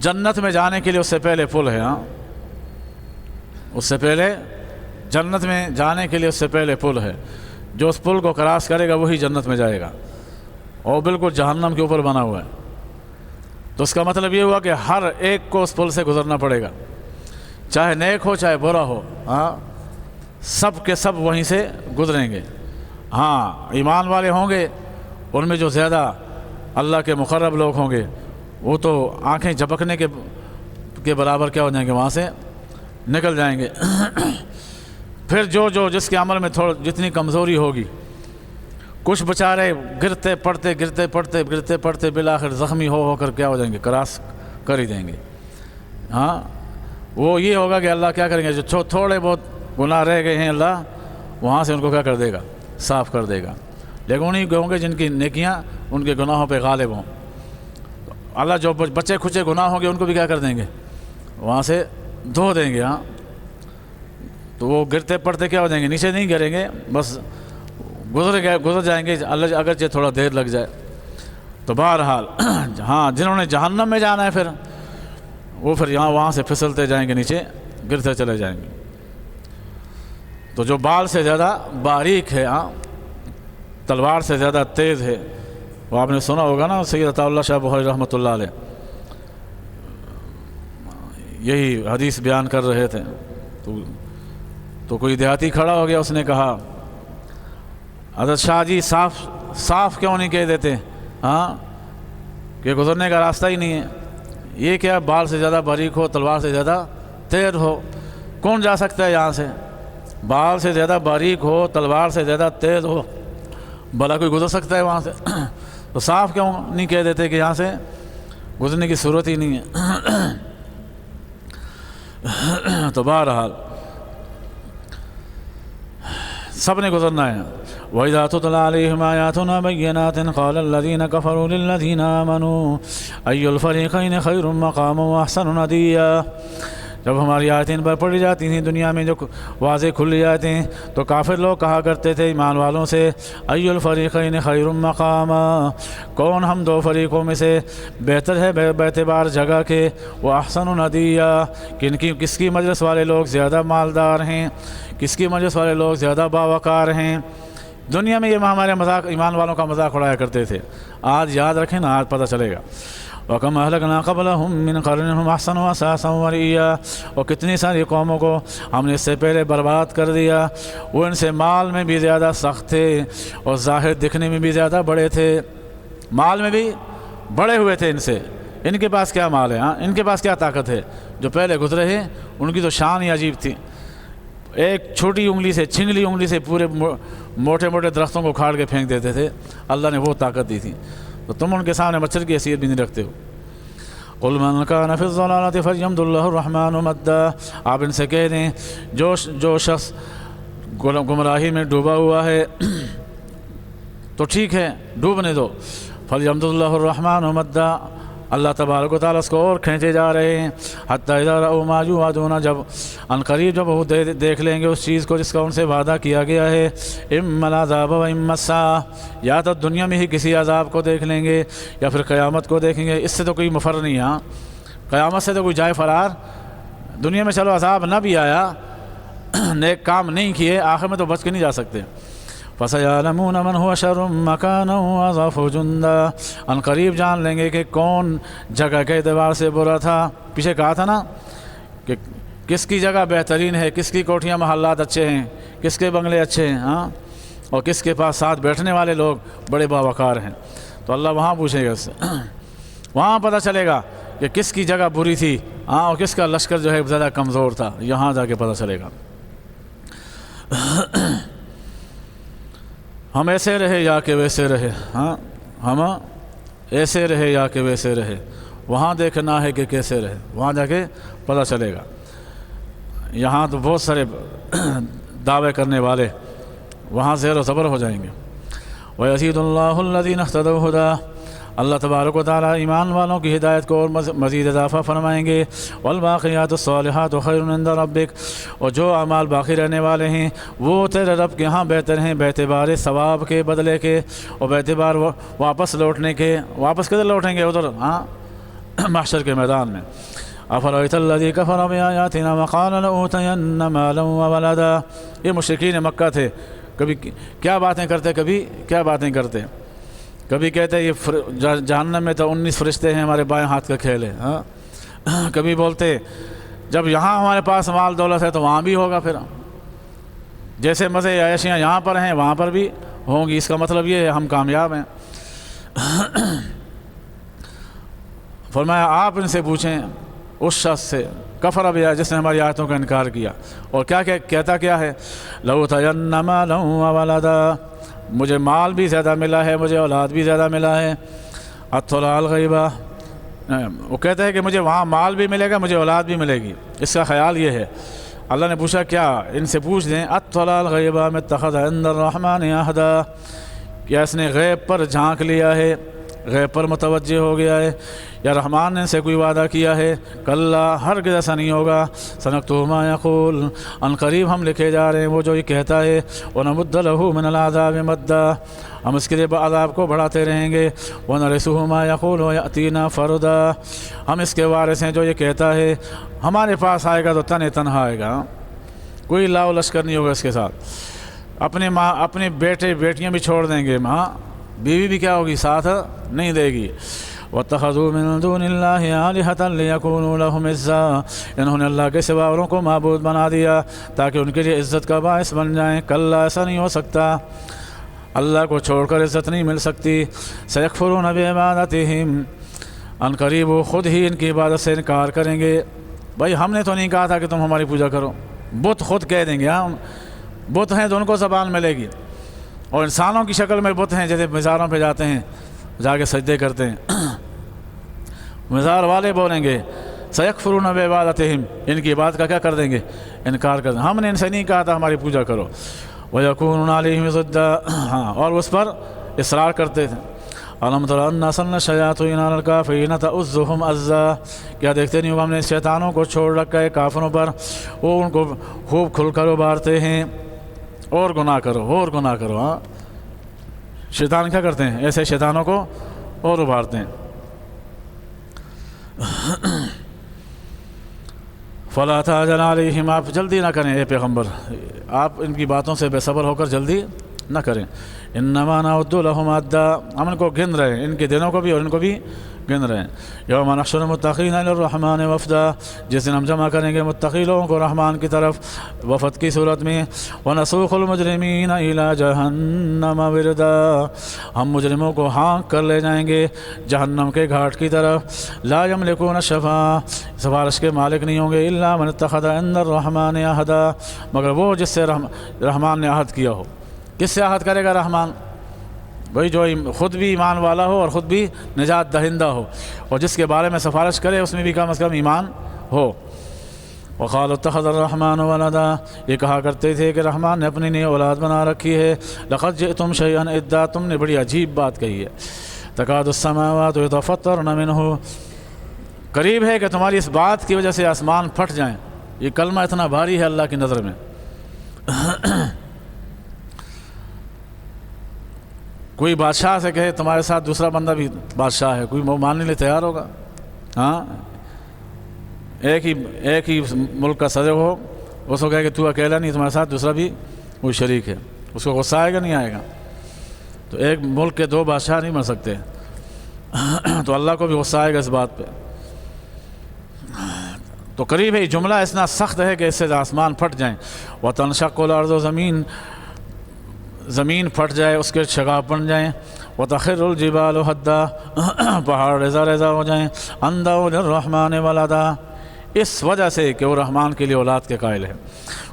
جنت میں جانے کے لیے اس سے پہلے پل ہے. ہاں اس سے پہلے جنت میں جانے کے لیے اس سے پہلے پل ہے. جو اس پل کو کراس کرے گا وہی جنت میں جائے گا، اور بالکل جہنم کے اوپر بنا ہوا ہے. تو اس کا مطلب یہ ہوا کہ ہر ایک کو اس پل سے گزرنا پڑے گا، چاہے نیک ہو چاہے برا ہو. ہاں سب کے سب وہیں سے گزریں گے. ہاں ایمان والے ہوں گے، ان میں جو زیادہ اللہ کے مقرب لوگ ہوں گے وہ تو آنکھیں جھپکنے کے برابر کیا ہو جائیں گے، وہاں سے نکل جائیں گے. پھر جس کے عمل میں جتنی کمزوری ہوگی، کچھ بیچارے گرتے پڑتے بالآخر زخمی ہو کر کیا ہو جائیں گے، کراس کر ہی دیں گے. ہاں وہ یہ ہوگا کہ اللہ کیا کریں گے، جو تھوڑے بہت گناہ رہ گئے ہیں اللہ وہاں سے ان کو کیا کر دے گا، صاف کر دے گا. لیکن انہیں ہوں گے جن کی نیکیاں ان کے گناہوں پہ غالب ہوں. اللہ جو بچے کھچے گناہ ہوں گے ان کو بھی کیا کر دیں گے، وہاں سے دھو دیں گے. ہاں تو وہ گرتے پڑتے کیا ہو جائیں گے، نیچے نہیں گریں گے، بس گزر جائیں گے، اللہ اگرچہ تھوڑا دیر لگ جائے. تو بہرحال ہاں جنہوں نے جہنم میں جانا ہے پھر وہ وہاں سے پھسلتے جائیں گے، نیچے گرتے چلے جائیں گے. تو جو بال سے زیادہ باریک ہے، ہاں تلوار سے زیادہ تیز ہے، وہ آپ نے سنا ہوگا نا، سید عطا اللہ شاہ بخاری رحمۃ اللہ علیہ یہی حدیث بیان کر رہے تھے. تو کوئی دیہاتی کھڑا ہو گیا، اس نے کہا حضرت شاہ جی صاف کیوں نہیں کہہ دیتے، ہاں کہ گزرنے کا راستہ ہی نہیں ہے. یہ کیا بال سے زیادہ باریک ہو، تلوار سے زیادہ تیز ہو، کون جا سکتا ہے یہاں سے؟ بال سے زیادہ باریک ہو، تلوار سے زیادہ تیز ہو، بھلا کوئی گزر سکتا ہے وہاں سے؟ تو صاف کیوں نہیں کہہ دیتے کہ یہاں سے گزرنے کی صورت ہی نہیں ہے۔ تو بہرحال سب نے گزرنا ہے۔ وَإِذَا تُتْلَىٰ عَلَيْهِمْ آيَاتُنَا بَيِّنَاتٍ قَالَ الَّذِينَ كَفَرُوا لِلَّذِينَ آمَنُوا أَيُّ الْفَرِيقَيْنِ خَيْرٌ مَّقَامًا وَأَحْسَنُ نَدِيًّا۔ جب ہماری آیتیں پر پڑھی جاتی تھیں دنیا میں جو واضح کھلی جاتی ہیں تو کافر لوگ کہا کرتے تھے ایمان والوں سے أَيُّ الْفَرِيقَيْنِ خَيْرٌ مَّقَامًا، کون ہم دو فریقوں میں سے بہتر ہے باعتبار جگہ کے، وَأَحْسَنُ نَدِيًّا، کس کی مجلس والے لوگ زیادہ مالدار ہیں، کس کی مجلس والے لوگ زیادہ باوقار ہیں۔ دنیا میں یہ ہمارے مذاق ایمان والوں کا مذاق اڑایا کرتے تھے، آج یاد رکھیں نا، آج پتہ چلے گا۔ وَكَمْ أَهْلَكْنَا قَبْلَهُم مِّنْ قَرْنٍ هُمْ أَحْسَنُ أَثَاثًا وَرِئِيًّا، اور کتنی ساری قوموں کو ہم نے اس سے پہلے برباد کر دیا، وہ ان سے مال میں بھی زیادہ سخت تھے اور ظاہر دکھنے میں بھی زیادہ بڑے تھے، مال میں بھی بڑے ہوئے تھے ان سے۔ ان کے پاس کیا مال ہے، ان کے پاس کیا طاقت ہے؟ جو پہلے گزرے ہیں ان کی تو شان ہی عجیب تھی، ایک چھوٹی انگلی سے، چھنگلی انگلی سے پورے موٹے موٹے درختوں کو کھاڑ کے پھینک دیتے تھے، اللہ نے وہ طاقت دی تھی، تو تم ان کے سامنے مچھر کی حیثیت بھی نہیں رکھتے ہو۔ قُلْ مَنْ كَانَ فِي الضَّلَالَةِ فَلْيَمْدُدْ لَهُ الرَّحْمَنُ مَدًّا، آپ ان سے کہہ دیں جو شخص گمراہی میں ڈوبا ہوا ہے تو ٹھیک ہے ڈوبنے دو، فَلْيَمْدُدْ لَهُ الرَّحْمَنُ مَدًّا، اللہ تبارک و تعالیٰ اس کو اور کھینچے جا رہے ہیں، حتیٰ اذا رأوا ما یوعدون، جب عنقریب جب وہ دیکھ لیں گے اس چیز کو جس کا ان سے وعدہ کیا گیا ہے، اما العذاب و اما الساعہ، یا تو دنیا میں ہی کسی عذاب کو دیکھ لیں گے یا پھر قیامت کو دیکھیں گے، اس سے تو کوئی مفر نہیں، ہاں قیامت سے تو کوئی جائے فرار، دنیا میں چلو عذاب نہ بھی آیا، نیک کام نہیں کیے، آخر میں تو بچ کے نہیں جا سکتے۔ فَسَيَعْلَمُونَ مَنْ هُوَ شَرٌّ مَّكَانًا وَأَضْعَفُ جُنْدًا، عنقریب جان لیں گے کہ کون جگہ کے اعتبار سے برا تھا۔ پیچھے کہا تھا نا کہ کس کی جگہ بہترین ہے، کس کی کوٹھیاں محلات اچھے ہیں، کس کے بنگلے اچھے ہیں، ہاں، اور کس کے پاس ساتھ بیٹھنے والے لوگ بڑے باوقار ہیں، تو اللہ وہاں پوچھے گا اس سے، وہاں پتہ چلے گا کہ کس کی جگہ بری تھی، ہاں، اور کس کا لشکر جو ہے زیادہ کمزور تھا، یہاں جا کے پتہ چلے گا۔ ہم ایسے رہے یا کہ ویسے رہے، ہاں، ہم ایسے رہے یا کہ ویسے رہے، وہاں دیکھنا ہے کہ کیسے رہے، وہاں جا کے پتہ چلے گا۔ یہاں تو بہت سارے دعوے کرنے والے وہاں زیر و زبر ہو جائیں گے۔ وَيَزِيدُ اللَّهُ الَّذِينَ اهْتَدَوْا هُدًى، اللہ تبارک و تعالیٰ ایمان والوں کی ہدایت کو اور مزید اضافہ فرمائیں گے۔ والباقیات الصالحات خیر عند ربک، اور جو اعمال باقی رہنے والے ہیں وہ تیرے رب کے ہاں بہتر ہیں باعتبار ثواب کے، بدلے کے، اور باعتبار واپس لوٹنے کے۔ واپس کدھر لوٹیں گے؟ ادھر، ہاں، محشر کے میدان میں۔ افرأیت الذی کفر بآیاتنا وقال لأوتین مالا وولدا، یہ مشرکین مکہ تھے، کبھی کیا باتیں کرتے، کبھی کیا باتیں کرتے، کبھی کہتے یہ جہنم میں تو 19 فرشتے ہیں، ہمارے بائیں ہاتھ کا کھیل ہے، ہاں، کبھی بولتے جب یہاں ہمارے پاس مال دولت ہے تو وہاں بھی ہوگا، پھر جیسے مزے عیشیاں یہاں پر ہیں وہاں پر بھی ہوں گی، اس کا مطلب یہ ہے ہم کامیاب ہیں۔ فرمایا آپ ان سے پوچھیں اس شخص سے کفر بیا جس نے ہماری آیتوں کا انکار کیا، اور کیا کہتا کیا ہے، لَأُوتَيَنَّ مَالًا وَوَلَدًا، مجھے مال بھی زیادہ ملا ہے، مجھے اولاد بھی زیادہ ملا ہے۔ اطلاع الغیبہ، وہ کہتا ہے کہ مجھے وہاں مال بھی ملے گا، مجھے اولاد بھی ملے گی، اس کا خیال یہ ہے۔ اللہ نے پوچھا کیا، ان سے پوچھ دیں، اطلاع الغیبہ میں اتخذ عند الرحمن عہدا، کیا اس نے غیب پر جھانک لیا ہے، غیب پر متوجہ ہو گیا ہے، یا رحمان نے ان سے کوئی وعدہ کیا ہے؟ کلا، ہرگز ایسا نہیں ہوگا۔ سنکتب ما یقول، ان قریب ہم لکھے جا رہے ہیں وہ جو یہ کہتا ہے، ونمد له من العذاب مدا، ہم اس کے لیے عذاب کو بڑھاتے رہیں گے۔ ونرثه ما یقول ویأتینا فردا، ہم اس کے وارث ہیں جو یہ کہتا ہے، ہمارے پاس آئے گا تو تنہا آئے گا، کوئی لاؤ لشکر نہیں ہوگا اس کے ساتھ، اپنے ماں اپنے بیٹے بیٹیاں بھی چھوڑ دیں گے، ماں بیوی بھی کیا ہوگی، ساتھ نہیں دے گی۔ وَاتَّخَذُوا مِن دُونِ اللَّهِ آلِهَةً لِيَكُونُوا لَهُمْ عِزًّا، انہوں نے اللہ کے سوا اوروں کو معبود بنا دیا تاکہ ان کے لیے عزت کا باعث بن جائیں۔ کلا، ایسا نہیں ہو سکتا، اللہ کو چھوڑ کر عزت نہیں مل سکتی۔ سَيَكْفُرُونَ بِعِبَادَتِهِمْ، ان قریب وہ خود ہی ان کی عبادت سے انکار کریں گے۔ بھائی ہم نے تو نہیں کہا تھا کہ تم ہماری پوجا کرو، بت خود کہہ دیں گے، ہاں بت ہیں تو ان کو زبان ملے گی، اور انسانوں کی شکل میں بت ہیں، جیسے مزاروں پہ جاتے ہیں، جا کے سجدے کرتے ہیں۔ مزار والے بولیں گے سیکفرون بعبادتہم، ان کی عبادت کا کیا کر دیں گے؟ انکار کر دیں گے، ہم نے ان سے نہیں کہا تھا ہماری پوجا کرو۔ وَيَكُونُونَ عَلَيْهِمْ ضِدًّا، ہاں، اور اس پر اصرار کرتے تھے۔ أَلَمْ تَرَ أَنَّا أَرْسَلْنَا الشَّيَاطِينَ عَلَى الْكَافِرِينَ تَؤُزُّهُمْ أَزًّا، کیا دیکھتے نہیں ہو ہم نے شیطانوں کو چھوڑ رکھا ہے کافروں پر، وہ ان کو خوب کھل کر ابھارتے ہیں، اور گناہ کرو اور گناہ کرو۔ ہاں، شیطان کیا کرتے ہیں؟ ایسے شیطانوں کو اور ابھارتے ہیں۔ فَلَا تَعْجَلْ عَلَيْهِمْ، آپ جلدی نہ کریں اے پیغمبر، آپ ان کی باتوں سے بے صبر ہو کر جلدی نہ کریں۔ إِنَّمَا نَعُدُّ لَهُمْ عَدًّا، ہم ان کو گن رہے ہیں، ان کے دنوں کو بھی اور ان کو بھی گن رہے ہیں۔ يَوْمَ نَحْشُرُ الْمُتَّقِينَ إِلَى الرَّحْمَنِ وَفْدًا، جس دن ہم جمع کریں گے متقی لوگوں کو رحمان کی طرف وفد کی صورت میں۔ وَنَسُوقُ الْمُجْرِمِينَ إِلَى جَهَنَّمَ وِرْدًا، ہم مجرموں کو ہانک کر لے جائیں گے جہنم کے گھاٹ کی طرف۔ لا يملكون الشفاعة، سفارش کے مالک نہیں ہوں گے، إِلَّا مَنِ اتَّخَذَ عِندَ الرَّحْمَنِ عَهْدًا، مگر وہ جس سے رحمان نے عہد کیا ہو۔ کس سے عہد کرے گا رحمان؟ وہی جو خود بھی ایمان والا ہو اور خود بھی نجات دہندہ ہو، اور جس کے بارے میں سفارش کرے اس میں بھی کم از کم ایمان ہو۔ وَقَالُوا اتَّخَذَ الرَّحْمَنُ وَلَدًا، یہ کہا کرتے تھے کہ رحمان نے اپنی نئی اولاد بنا رکھی ہے۔ لَقَدْ جِئْتُمْ شَيْئًا إِدًّا، تم نے بڑی عجیب بات کہی ہے۔ تَكَادُ السَّمَاوَاتُ يَتَفَطَّرْنَ مِنْهُ، قریب ہے کہ تمہاری اس بات کی وجہ سے آسمان پھٹ جائیں۔ یہ کلمہ اتنا بھاری ہے اللہ کی نظر میں۔ کوئی بادشاہ سے کہے تمہارے ساتھ دوسرا بندہ بھی بادشاہ ہے، کوئی وہ ماننے لیے تیار ہوگا؟ ہاں، ایک ہی ملک کا صدر ہو، اس کو کہے کہ تو اکیلا نہیں، تمہارے ساتھ دوسرا بھی کوئی شریک ہے، اس کو غصہ آئے گا نہیں آئے گا؟ تو ایک ملک کے دو بادشاہ نہیں بن سکتے، تو اللہ کو بھی غصہ آئے گا اس بات پہ۔ تو قریب ہے، جملہ اتنا سخت ہے کہ اس سے آسمان پھٹ جائیں۔ وَتَنشَقُّ الْأَرْضُ، زمین پھٹ جائے، اس کے شگاف بن جائیں۔ وَتَخِرُّ الْجِبَالُ هَدًّا، پہاڑ ریزہ ریزہ ہو جائیں۔ أَن دَعَوْا لِلرَّحْمَنِ وَلَدًا، اس وجہ سے کہ وہ رحمان کے لیے اولاد کے قائل ہے۔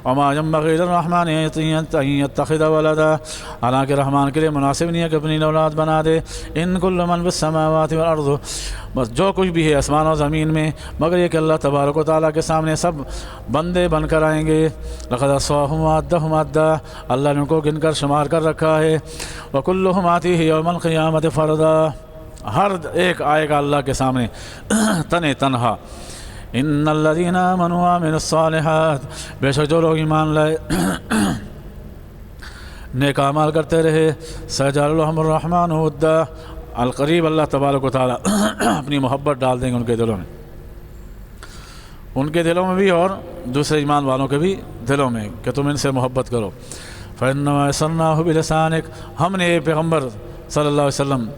وَمَا يَنبَغِي لِلرَّحْمَنِ أَن يَتَّخِذَ وَلَدًا، حالانکہ رحمان کے لیے مناسب نہیں ہے کہ اپنی اولاد بنا دے۔ إِن كُلُّ مَن فِي السَّمَاوَاتِ وَالْأَرْضِ، بس جو کچھ بھی ہے آسمان اور زمین میں، مگر یہ کہ اللہ تبارک و تعالیٰ کے سامنے سب بندے بن کر آئیں گے۔ لَقَدْ أَحْصَاهُمْ وَعَدَّهُمْ عَدًّا، اللہ نے ان کو گن کر شمار کر رکھا ہے۔ وَكُلُّهُمْ آتِيهِ يَوْمَ الْقِيَامَةِ فَرْدًا، ہر ایک آئے گا اللہ کے سامنے تن تنہا۔ ان الذين آمنوا وعملوا الصالحات، بے شک جو لوگ ایمان لائے نیک اعمال کرتے رہے، سيجعل لهم الرحمن ودا، القریب اللہ تبارک و تعالیٰ اپنی محبت ڈال دیں گے ان کے دلوں میں، ان کے دلوں میں بھی اور دوسرے ایمان والوں کے بھی دلوں میں، کہ تم ان سے محبت کرو۔ فإنما يسرناه بلسانك، ہم نے پیغمبر صلی اللہ علیہ وسلم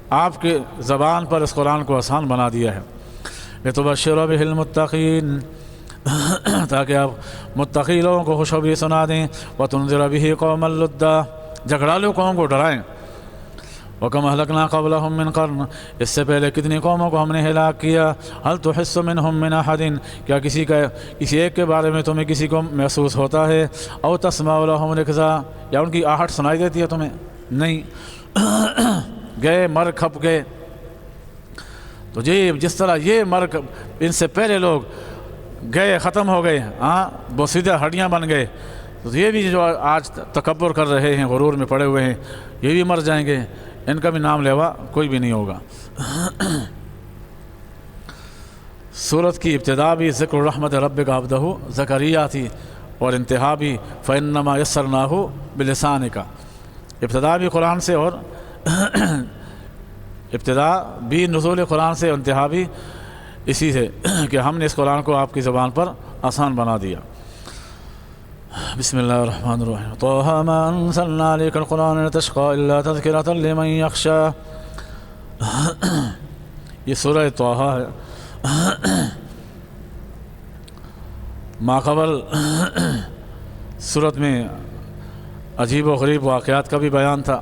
آپ کے زبان پر اس قرآن کو آسان بنا دیا ہے۔ لِتُبَشِّرَ بِهِ الْمُتَّقِينَ، تاکہ آپ متقی لوگوں کو خوشخبری سنا دیں۔ وَتُنذِرَ بِهِ قَوْمًا لُدًّا، جھگڑالو قوم کو ڈرائیں۔ وَكَمْ أَهْلَكْنَا قَبْلَهُم مِّن قَرْنٍ، اس سے پہلے کتنی قوموں کو ہم نے ہلاک کیا۔ هَلْ تُحِسُّ مِنْهُم مِّنْ أَحَدٍ، کیا کسی ایک کے بارے میں تمہیں کسی کو محسوس ہوتا ہے؟ أَوْ تَسْمَعُ لَهُمْ رِكْزًا، یا ان کی آہٹ سنائی دیتی ہے تمہیں؟ نہیں، گئے مر کھپ گئے۔ تو جس طرح یہ مر ان سے پہلے لوگ گئے ختم ہو گئے، ہاں بوسیدہ ہڈیاں بن گئے، تو یہ بھی جو آج تکبر کر رہے ہیں، غرور میں پڑے ہوئے ہیں، یہ بھی مر جائیں گے، ان کا بھی نام لیوا کوئی بھی نہیں ہوگا۔ سورت کی ابتدا بھی ذکر رحمت ربک عبدہ زکریا تھی، اور انتہا بھی فإنما یسرناہ بلسانک، ابتدا بھی قرآن سے اور ابتدا بھی نزول قرآن سے، انتہا بھی اسی سے کہ ہم نے اس قرآن کو آپ کی زبان پر آسان بنا دیا۔ بسم اللہ الرحمن الرحیم۔ طه ما انزلنا عليك القرآن لتشقى الا تذکرة لمن یخشى، یہ سورہ طه ہے۔ ماقبل سورت میں عجیب و غریب واقعات کا بھی بیان تھا،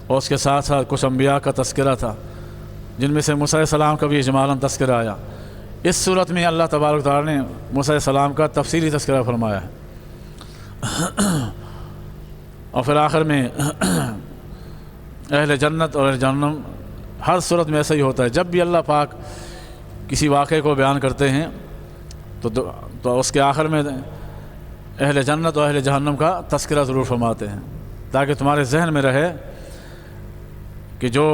اور اس کے ساتھ ساتھ کچھ انبیاء کا تذکرہ تھا، جن میں سے موسیٰ علیہ السلام کا بھی اجمالاً تذکرہ آیا۔ اس صورت میں اللہ تبارک تعالیٰ نے موسیٰ علیہ السلام کا تفصیلی تذکرہ فرمایا ہے، اور پھر آخر میں اہل جنت اور اہل جہنم، ہر صورت میں ایسا ہی ہوتا ہے، جب بھی اللہ پاک کسی واقعے کو بیان کرتے ہیں تو اس کے آخر میں اہل جنت اور اہل جہنم کا تذکرہ ضرور فرماتے ہیں، تاکہ تمہارے ذہن میں رہے کہ جو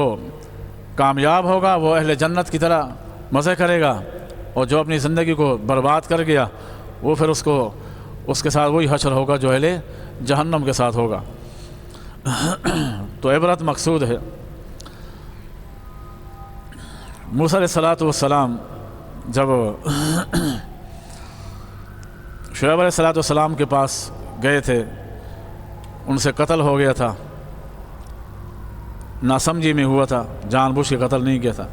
کامیاب ہوگا وہ اہل جنت کی طرح مزے کرے گا، اور جو اپنی زندگی کو برباد کر گیا وہ پھر اس کے ساتھ وہی حشر ہوگا جو اہل جہنم کے ساتھ ہوگا۔ تو عبرت مقصود ہے۔ موسیٰ علیہ السلام جب شعیب علیہ السلام کے پاس گئے تھے، ان سے قتل ہو گیا تھا، ناسمجھی میں ہوا تھا، جان بوجھ کے قتل نہیں کیا تھا،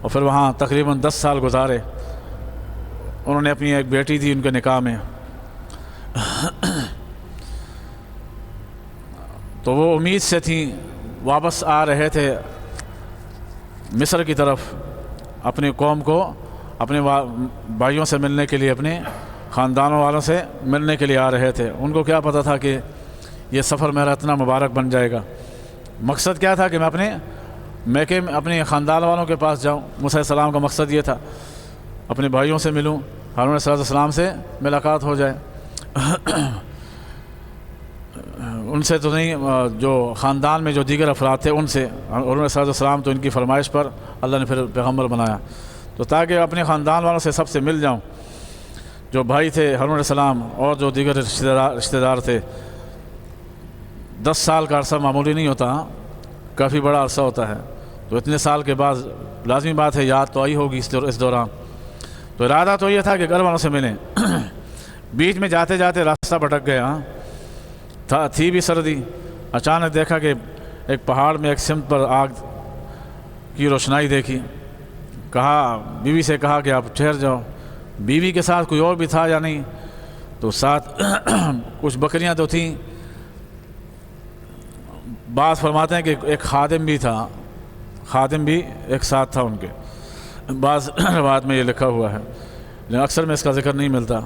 اور پھر وہاں تقریباً 10 سال گزارے۔ انہوں نے اپنی ایک بیٹی تھی ان کے نکاح میں، تو وہ امید سے تھیں، واپس آ رہے تھے مصر کی طرف، اپنی قوم کو اپنے بھائیوں سے ملنے کے لیے، اپنے خاندانوں والوں سے ملنے کے لیے آ رہے تھے۔ ان کو کیا پتہ تھا کہ یہ سفر میرا اتنا مبارک بن جائے گا۔ مقصد کیا تھا کہ میں اپنے خاندان والوں کے پاس جاؤں۔ موسیٰ علیہ السلام کا مقصد یہ تھا، اپنے بھائیوں سے ملوں، ہارون علیہ السلام سے ملاقات ہو جائے۔ ان سے تو نہیں، جو خاندان میں جو دیگر افراد تھے ان سے۔ ہارون علیہ السلام تو ان کی فرمائش پر اللہ نے پھر پیغمبر بنایا، تو تاکہ اپنے خاندان والوں سے سب سے مل جاؤں، جو بھائی تھے ہارون علیہ السلام اور جو دیگر رشتہ دار تھے۔ 10 سال کا عرصہ معمولی نہیں ہوتا، کافی بڑا عرصہ ہوتا ہے، تو اتنے سال کے بعد لازمی بات ہے یاد تو آئی ہوگی اس دوران۔ تو ارادہ تو یہ تھا کہ گھر والوں سے ملیں۔ بیچ میں جاتے جاتے راستہ بھٹک گیا، تھی بھی سردی، اچانک دیکھا کہ ایک پہاڑ میں ایک سمت پر آگ کی روشنائی دیکھی۔ بیوی سے کہا کہ آپ ٹھہر جاؤ۔ بیوی کے ساتھ کوئی اور بھی تھا یا نہیں، تو ساتھ کچھ بکریاں تو تھیں۔ بعض فرماتے ہیں کہ ایک خادم بھی تھا، خادم بھی ایک ساتھ تھا ان کے، بعض روایت میں یہ لکھا ہوا ہے، لیکن اکثر میں اس کا ذکر نہیں ملتا۔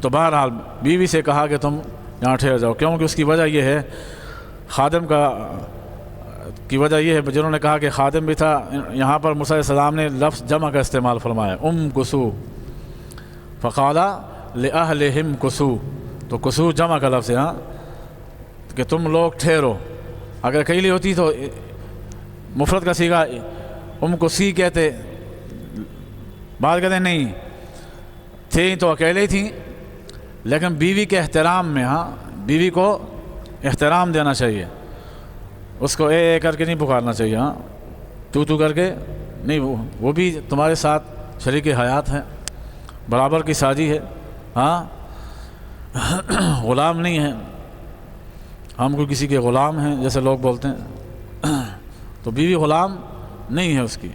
تو بہرحال بیوی سے کہا کہ تم یہاں ٹھہر جاؤ، کیونکہ اس کی وجہ یہ ہے، خادم کی وجہ یہ ہے، جنہوں نے کہا کہ خادم بھی تھا، یہاں پر موسیٰ علیہ السلام نے لفظ جمع کا استعمال فرمایا، کسو فقال لأہلہم کسو، تو کسو جمع کا لفظ ہے، کہ تم لوگ ٹھہرو۔ اگر اکیلی ہوتی تو مفرد کا صیغہ کسی کہتے، بعض کہتے ہیں نہیں تھیں تو اکیلے ہی تھیں، لیکن بیوی کے احترام میں، بیوی کو احترام دینا چاہیے، اس کو اے کر کے نہیں پکارنا چاہیے، تو کر کے نہیں، وہ بھی تمہارے ساتھ شریک حیات ہے، برابر کی ساجی ہے، غلام نہیں ہے، ہم کوئی کسی کے غلام ہیں جیسے لوگ بولتے ہیں، تو بیوی غلام نہیں ہے اس کی،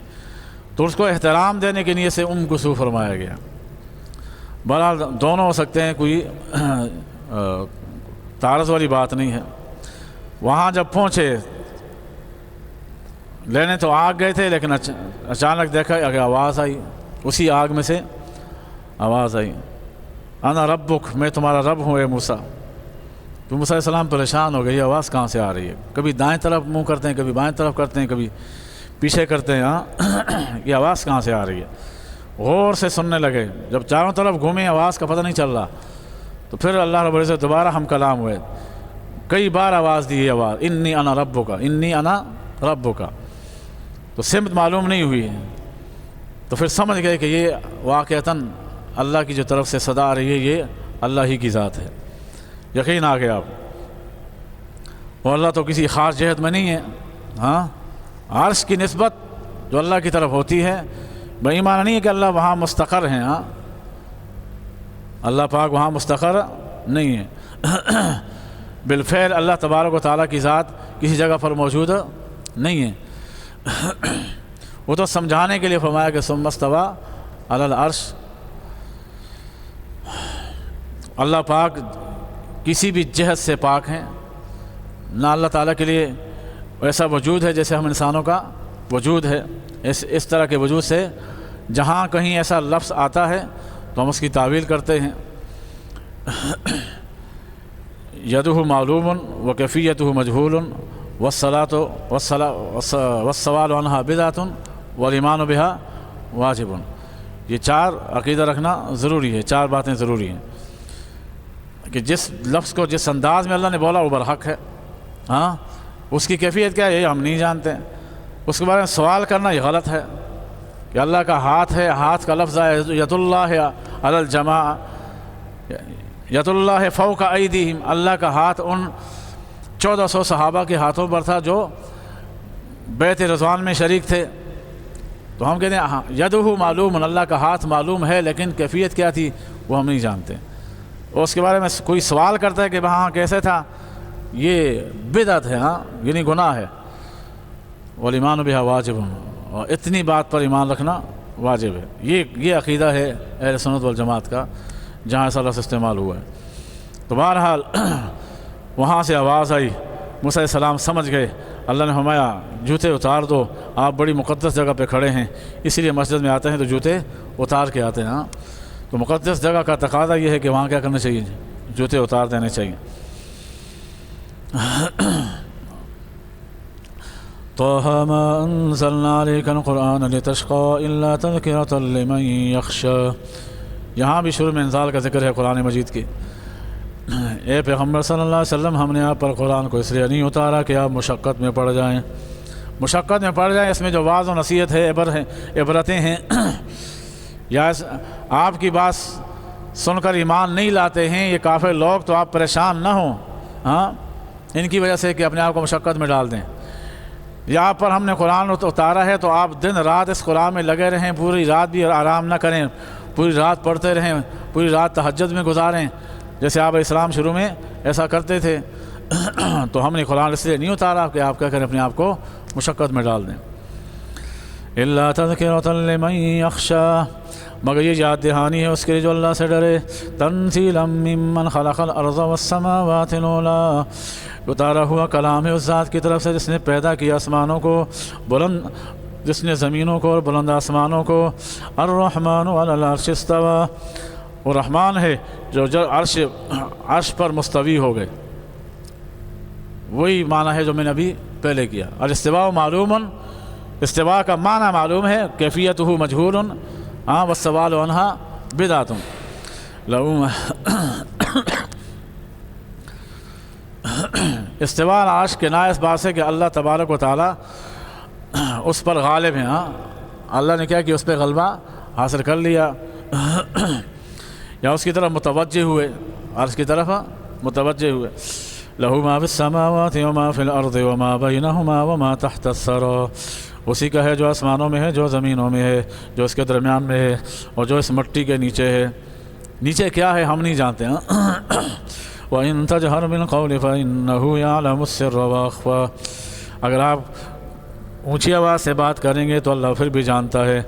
تو اس کو احترام دینے کے نیت سے کسو فرمایا گیا۔ بہرحال دونوں ہو سکتے ہیں، کوئی تعارض والی بات نہیں ہے۔ وہاں جب پہنچے، لینے تو آگ گئے تھے، لیکن اچانک دیکھا کہ آواز آئی، اسی آگ میں سے آواز آئی، انا ربک، میں تمہارا رب ہوں اے موسیٰ۔ تو موسیٰ علیہ السلام پریشان ہو گئے، یہ آواز کہاں سے آ رہی ہے؟ کبھی دائیں طرف منہ کرتے ہیں، کبھی بائیں طرف کرتے ہیں، کبھی پیچھے کرتے ہیں، یہ آواز کہاں سے آ رہی ہے؟ غور سے سننے لگے، جب چاروں طرف گھومے آواز کا پتہ نہیں چل رہا، تو پھر اللہ رب العزت دوبارہ ہم کلام ہوئے، کئی بار آواز دی، یہ آواز انی انا ربک، انی انا ربک، تو سمت معلوم نہیں ہوئی، تو پھر سمجھ گئے کہ یہ واقعتاً اللہ کی جو طرف سے صدا آ رہی ہے، یہ اللہ ہی کی ذات ہے، یقین آ گیا آپ۔ اور اللہ تو کسی خاص جہت میں نہیں ہے، عرش کی نسبت جو اللہ کی طرف ہوتی ہے، بے ایمان نہیں ہے کہ اللہ وہاں مستقر ہیں، اللہ پاک وہاں مستقر نہیں ہے، بالفعل اللہ تبارک و تعالیٰ کی ذات کسی جگہ پر موجود نہیں ہے۔ وہ تو سمجھانے کے لیے فرمایا کہ ثم استوى علی العرش، اللہ پاک کسی بھی جہت سے پاک ہیں، نہ اللہ تعالیٰ کے لیے ایسا وجود ہے جیسے ہم انسانوں کا وجود ہے، اس طرح کے وجود سے جہاں کہیں ایسا لفظ آتا ہے تو ہم اس کی تعویل کرتے ہیں۔ یدہ معلوم و کیفیتہ مجہول والصلاۃ والسوال عنہا بدعۃ والایمان بہا واجب. یہ 4 عقیدہ رکھنا ضروری ہے. 4 باتیں ضروری ہیں کہ جس لفظ کو جس انداز میں اللہ نے بولا وہ برحق ہے. ہاں اس کی کیفیت کیا ہے یہ ہم نہیں جانتے. اس کے بارے میں سوال کرنا یہ غلط ہے کہ اللہ کا ہاتھ ہے. ہاتھ کا لفظ ہے ید اللہ علی الجماع، ید اللہ فوق ایدیہم. اللہ کا ہاتھ ان 1400 صحابہ کے ہاتھوں پر تھا جو بیعت رضوان میں شریک تھے. تو ہم کہتے ہیں ہاں یدہ معلوم، اللہ کا ہاتھ معلوم ہے، لیکن کیفیت کیا تھی وہ ہم نہیں جانتے. اور اس کے بارے میں کوئی سوال کرتا ہے کہ ہاں کیسے تھا، یہ بدعت ہے، ہاں یعنی گناہ ہے. والایمان بہا واجب، اور اتنی بات پر ایمان رکھنا واجب ہے. یہ عقیدہ ہے اہل سنت والجماعت کا جہاں ایسا لفظ استعمال ہوا ہے. تو بہرحال وہاں سے آواز آئی، موسیٰ علیہ السلام سمجھ گئے. اللہ نے فرمایا جوتے اتار دو، آپ بڑی مقدس جگہ پہ کھڑے ہیں، اسی لیے مسجد میں آتے ہیں تو جوتے اتار کے آتے ہیں. ہاں تو مقدس جگہ کا تقاضا یہ ہے کہ وہاں کیا کرنا چاہیے، جوتے اتار دینے چاہیے. طه ما انزلنا عليك القرآن لتشقى الا تذكرة لمن يخشى. یہاں بھی شروع میں انزال کا ذکر ہے قرآن مجید کی. اے پیغمبر صلی اللہ علیہ وسلم، ہم نے آپ پر قرآن کو اس لیے نہیں اتارا کہ آپ مشقت میں پڑ جائیں. مشقت میں پڑ جائیں اس میں جو واعظ و نصیحت ہے، عبرتیں ہیں، یا آپ کی بات سن کر ایمان نہیں لاتے ہیں یہ کافر لوگ، تو آپ پریشان نہ ہوں ہاں ان کی وجہ سے کہ اپنے آپ کو مشقت میں ڈال دیں. یا آپ پر ہم نے قرآن اتارا ہے تو آپ دن رات اس قرآن میں لگے رہیں، پوری رات بھی آرام نہ کریں، پوری رات پڑھتے رہیں، پوری رات تہجد میں گزاریں جیسے آپ اسلام شروع میں ایسا کرتے تھے. تو ہم نے قرآن اس لیے نہیں اتارا کہ آپ کیا کریں اپنے آپ کو مشقت میں ڈال دیں. الا تذکرۃ لمن یخشی، مگر یہ یاد دہانی ہے اس کے لیے جو اللہ سے ڈرے. تنزیلا ممن خلق الارض والسماوات العلی، اتارا ہوا کلام ہے اس ذات کی طرف سے جس نے پیدا کیا آسمانوں کو بلند، جس نے زمینوں کو اور بلند آسمانوں کو. الرحمن علی العرش استوی، وہ رحمان ہے جو عرش پر مستوی ہو گئے. وہی معنی ہے جو میں نے ابھی پہلے کیا. الاستواء معلوم، استواء کا معنی معلوم ہے، کیفیتہ مجہول، والسوال عنہا بدعۃ. استواء عرش کے نائے اس بات سے کہ اللہ تبارک و تعالیٰ اس پر غالب ہیں. ہاں اللہ نے کیا کہ اس پہ غلبہ حاصل کر لیا، یا اس کی طرف متوجہ ہوئے، عرش کی طرف متوجہ ہوئے. لہ ما فی السماوات وما فی الارض وما بینہما وما تحت الثری، اسی کا ہے جو آسمانوں میں ہے، جو زمینوں میں ہے، جو اس کے درمیان میں ہے، اور جو اس مٹی کے نیچے ہے. نیچے کیا ہے ہم نہیں جانتے ہیں. وَإِن تَجْهَرْ بِالْقَوْلِ فَإِنَّهُ يَعْلَمُ السِّرَّ وَأَخْفَى، اگر آپ اونچی آواز سے بات کریں گے تو اللہ پھر بھی جانتا ہے،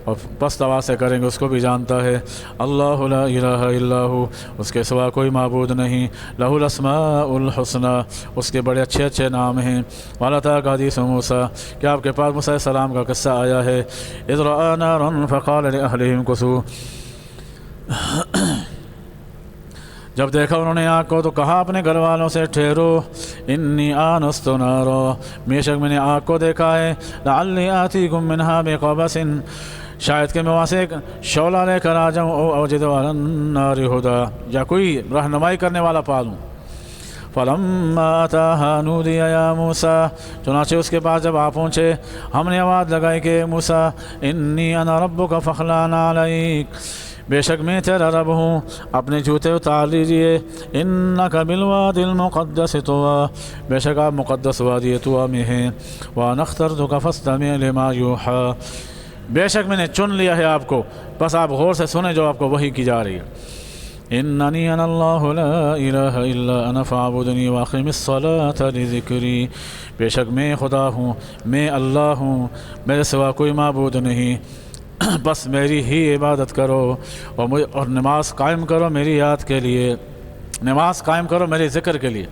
اور پست آواز سے کریں گے اس کو بھی جانتا ہے. اللہ لا الہ الا ہو، اس کے سوا کوئی معبود نہیں. لہ الاسماء الحسنی، اس کے بڑے اچھے اچھے نام ہیں. وَلَا تَأْتِيَكَ حَدِيثُ مُوسَىٰ، کیا آپ کے پاس موسیٰ علیہ السلام کا قصہ آیا ہے. اذ رأى نارا فقال لأهلهم كثوا، جب دیکھا انہوں نے آگ کو تو کہا اپنے گھر والوں سے ٹھہرو. انی آنست نارا، بے شک میں نے آگ کو دیکھا ہے. لعلی آتیکم منہا بقبس، شاید کہ میں وہاں سے ایک شعلہ لے کر آ جاؤں. او اوجد علی النار ہدی، یا کوئی رہنمائی کرنے والا پالوں. فلما اتاها نودی یا موسیٰ، چنانچہ اس کے پاس جب آپ پہنچے ہم نے آواز لگائی کہ موسیٰ انی انا ربک فاخلع نعلیک، بے شک میں تیرا رب ہوں، اپنے جوتے اتار لیجئے. انک بالوادی المقدس طویٰ، بے شک آپ مقدس وادی طویٰ میں ہیں. وانا اخترتک فاستمع لما یوحیٰ، بے شک میں نے چن لیا ہے آپ کو، بس آپ غور سے سنیں جو آپ کو وحی کی جا رہی ہے. اننی انا اللہ لا الہ الا انا فاعبدنی واقم الصلاۃ لذکری، بے شک میں خدا ہوں، میں اللہ ہوں، میرے سوا کوئی معبود نہیں، بس میری ہی عبادت کرو، اور نماز قائم کرو میری یاد کے لیے، نماز قائم کرو میرے ذکر کے لیے.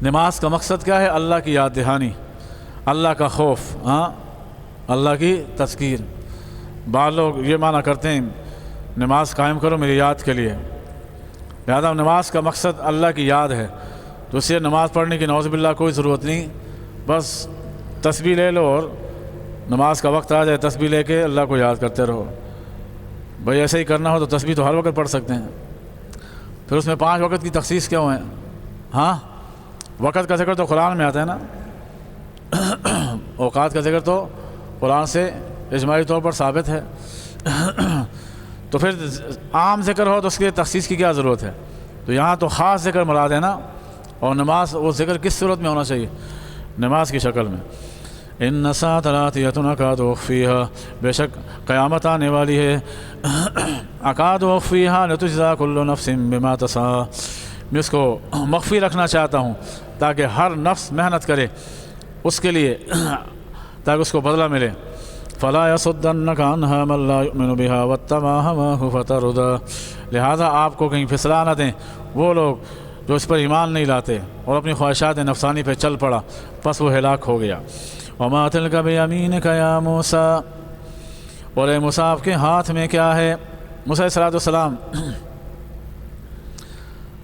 نماز کا مقصد کیا ہے؟ اللہ کی یاد دہانی، اللہ کا خوف، ہاں اللہ کی تذکیر. بعض لوگ یہ معنی کرتے ہیں نماز قائم کرو میری یاد کے لیے، لہذا نماز کا مقصد اللہ کی یاد ہے، تو اس لیے نماز پڑھنے کی نعوذ باللہ کوئی ضرورت نہیں، بس تسبیح لے لو اور نماز کا وقت آ جائے تسبیح لے کے اللہ کو یاد کرتے رہو. بھائی ایسے ہی کرنا ہو تو تسبیح تو ہر وقت پڑھ سکتے ہیں. پھر اس میں 5 وقت کی تخصیص کیوں ہے؟ ہاں وقت کا ذکر تو قرآن میں آتا ہے نا. اوقات کا ذکر تو قرآن سے اجماعی طور پر ثابت ہے. تو پھر عام ذکر ہو تو اس کے لیے تخصیص کی کیا ضرورت ہے؟ تو یہاں تو خاص ذکر مراد ہے نا. اور نماز وہ ذکر کس صورت میں ہونا چاہیے؟ نماز کی شکل میں. ان الساعۃ آتیۃ اکاد اخفیھا، بے شک قیامت آنے والی ہے. اکاد اخفیھا لتجزا کل نفس بما تسعی، میں اس کو مخفی رکھنا چاہتا ہوں تاکہ ہر نفس محنت کرے اس کے لیے، تاکہ اس کو بدلہ ملے. فلا یصدنک عنہا من لا یؤمن بہا واتبع ہواہ فتردی، لہذا آپ کو کہیں پھسلا نہ دیں وہ لوگ جو اس پر ایمان نہیں لاتے اور اپنی خواہشات نفسانی پہ چل پڑا، پس وہ ہلاک ہو گیا. وما تلک بیمینک یا موسیٰ، اور اے موسیٰ آپ کے ہاتھ میں کیا ہے؟ موسیٰ علیہ السلام